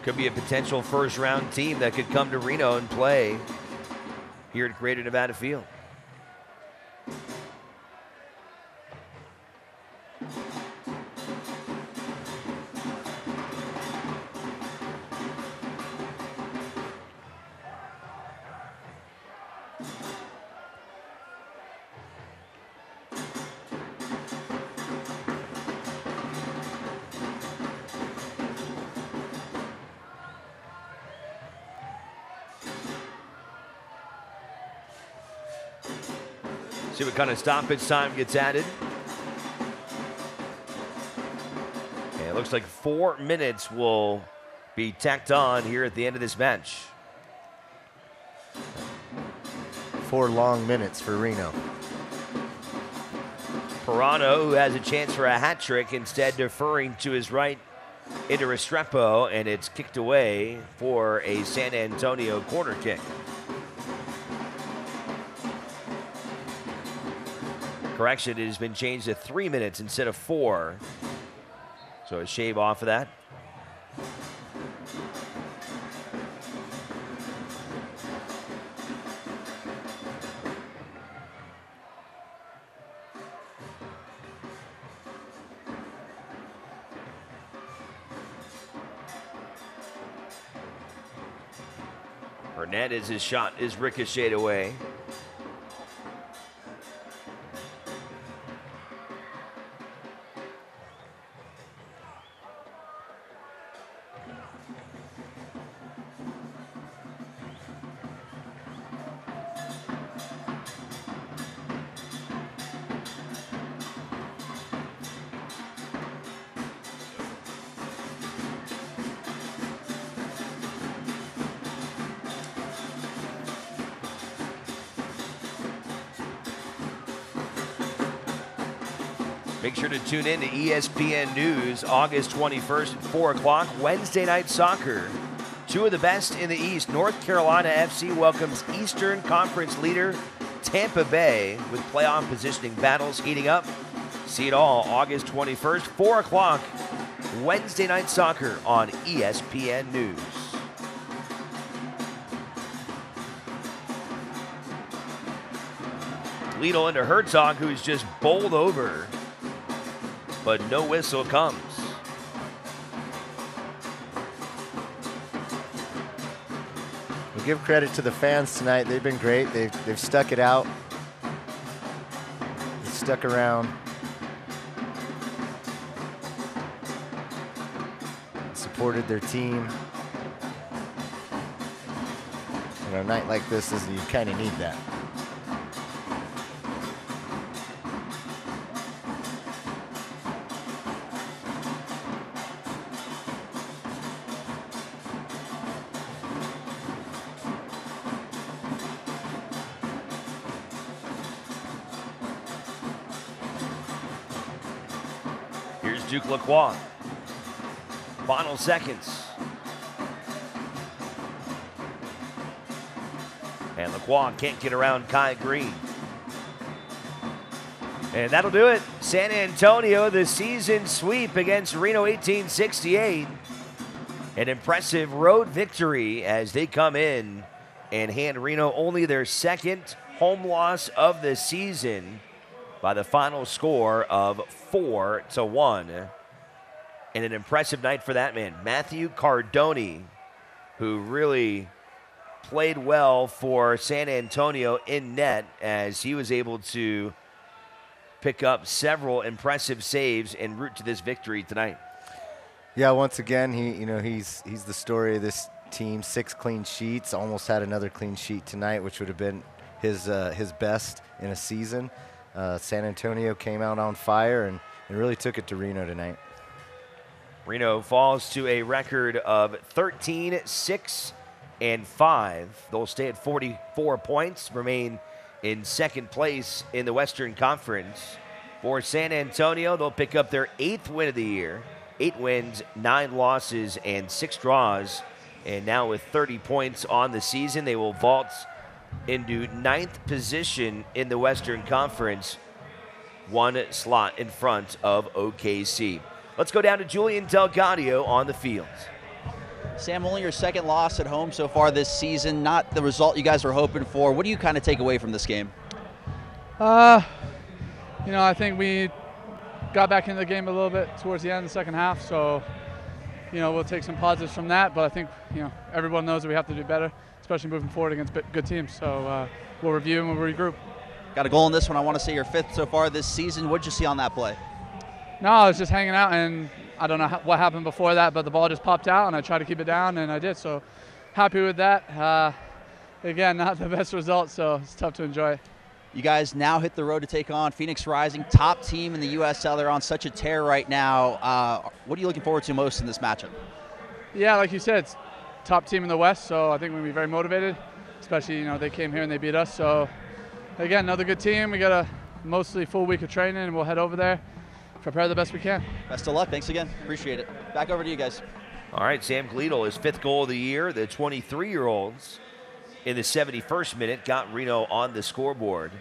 Could be a potential first-round team that could come to Reno and play here at Greater Nevada Field. See what kind of stoppage time gets added. And it looks like 4 minutes will be tacked on here at the end of this match. 4 long minutes for Reno. Pirano, who has a chance for a hat trick, instead deferring to his right into Restrepo, and it's kicked away for a San Antonio corner kick. Correction, it has been changed to 3 minutes instead of 4. So a shave off of that. Hernandez's shot is ricocheted away. Make sure to tune in to ESPN News August 21st at 4 o'clock, Wednesday Night Soccer. 2 of the best in the East. North Carolina FC welcomes Eastern Conference leader Tampa Bay with playoff positioning battles heating up. See it all August 21st, 4 o'clock, Wednesday Night Soccer on ESPN News. Lidl into Herzog, who's just bowled over, but no whistle comes. We'll give credit to the fans tonight. They've been great. They've stuck it out. They've stuck around. supported their team. A night like this, you kind of need that. Here's Duke Lacroix. Final seconds. And Lacroix can't get around Kai Green. And that'll do it. San Antonio, the season sweep against Reno 1868. An impressive road victory as they come in and hand Reno only their second home loss of the season by the final score of 4-1. And an impressive night for that man, Matthew Cardoni, who really played well for San Antonio in net as he was able to pick up several impressive saves en route to this victory tonight. Yeah, once again, he's the story of this team. 6 clean sheets, almost had another clean sheet tonight, which would have been his best in a season. San Antonio came out on fire and really took it to Reno tonight. Reno falls to a record of 13-6-5. They'll stay at 44 points, remain in second place in the Western Conference. For San Antonio, they'll pick up their 8th win of the year. 8 wins, 9 losses, and 6 draws. And now with 30 points on the season, they will vault into 9th position in the Western Conference, 1 slot in front of OKC. Let's go down to Julian Delgadio on the field. Sam, only your second loss at home so far this season. Not the result you guys were hoping for. What do you kind of take away from this game? I think we got back into the game a little bit towards the end of the second half. So, we'll take some positives from that. But I think, everyone knows that we have to do better, especially moving forward against good teams. So we'll review and we'll regroup. Got a goal in this one. I want to say your 5th so far this season. What did you see on that play? No, I was just hanging out, and I don't know what happened before that, but the ball just popped out, and I tried to keep it down, and I did. So happy with that. Again, not the best result, so it's tough to enjoy it. You guys now hit the road to take on Phoenix Rising, top team in the USL. They're on such a tear right now. What are you looking forward to most in this matchup? Yeah, like you said, it's top team in the West, so I think we'll be very motivated, especially, they came here and they beat us. So, again, another good team. We got a mostly full week of training, and we'll head over there, prepare the best we can. Best of luck. Thanks again. Appreciate it. Back over to you guys. All right, Sam Gleadle, his 5th goal of the year. The 23-year-olds in the 71st minute got Reno on the scoreboard.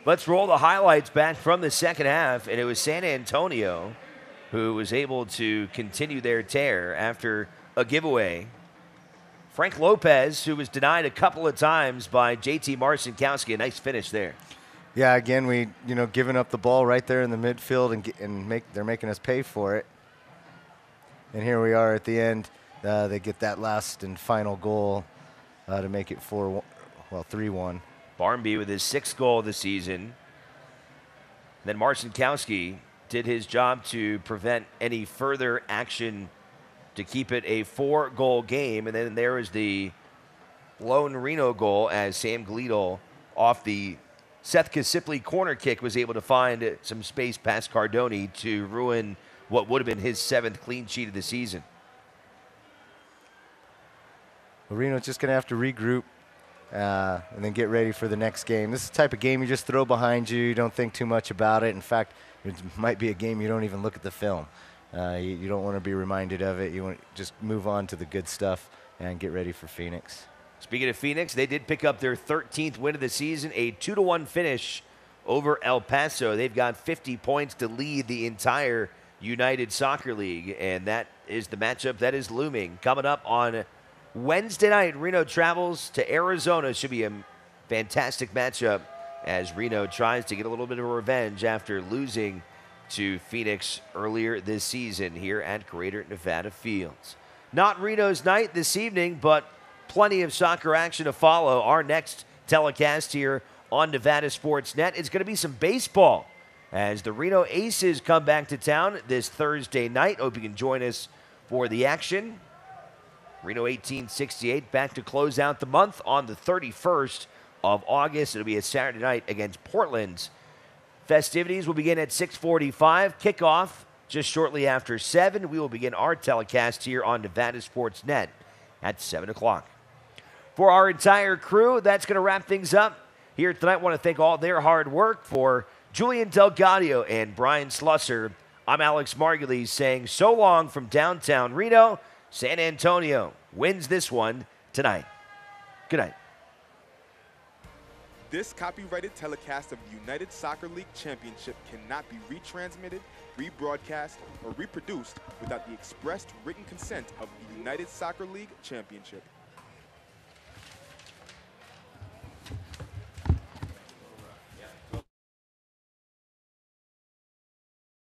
Let's roll the highlights back from the second half, and it was San Antonio who was able to continue their tear after a giveaway. Frank Lopez, who was denied a couple of times by JT Marcinkowski, a nice finish there. Yeah, again, we giving up the ball right there in the midfield, they're making us pay for it. And here we are at the end. They get that last and final goal to make it 3-1. Barmby with his 6th goal of the season. Then Marcinkowski did his job to prevent any further action to keep it a 4-goal game. And then there was the lone Reno goal as Sam Gleadle off the Seth Kasipli corner kick was able to find some space past Cardoni to ruin what would have been his 7th clean sheet of the season. Well, Reno's just going to have to regroup and then get ready for the next game. This is the type of game you just throw behind you. You don't think too much about it. In fact, it might be a game you don't even look at the film. You don't want to be reminded of it. You want to just move on to the good stuff and get ready for Phoenix. Speaking of Phoenix, they did pick up their 13th win of the season, a 2-1 finish over El Paso. They've got 50 points to lead the entire United Soccer League, and that is the matchup that is looming. Coming up on Wednesday night, Reno travels to Arizona. Should be a fantastic matchup as Reno tries to get a little bit of revenge after losing to Phoenix earlier this season here at Greater Nevada Fields. Not Reno's night this evening, but plenty of soccer action to follow. Our next telecast here on Nevada Sports Net is going to be some baseball as the Reno Aces come back to town this Thursday night. Hope you can join us for the action. Reno 1868 back to close out the month on the 31st of August. It'll be a Saturday night against Portland's. Festivities will begin at 6:45. Kickoff just shortly after 7. We will begin our telecast here on Nevada Sports Net at 7 o'clock. For our entire crew, that's going to wrap things up here tonight. I want to thank all their hard work. For Julian Delgadio and Brian Slusser, I'm Alex Margulies saying so long from downtown Reno. San Antonio wins this one tonight. Good night. This copyrighted telecast of the United Soccer League Championship cannot be retransmitted, rebroadcast, or reproduced without the expressed written consent of the United Soccer League Championship.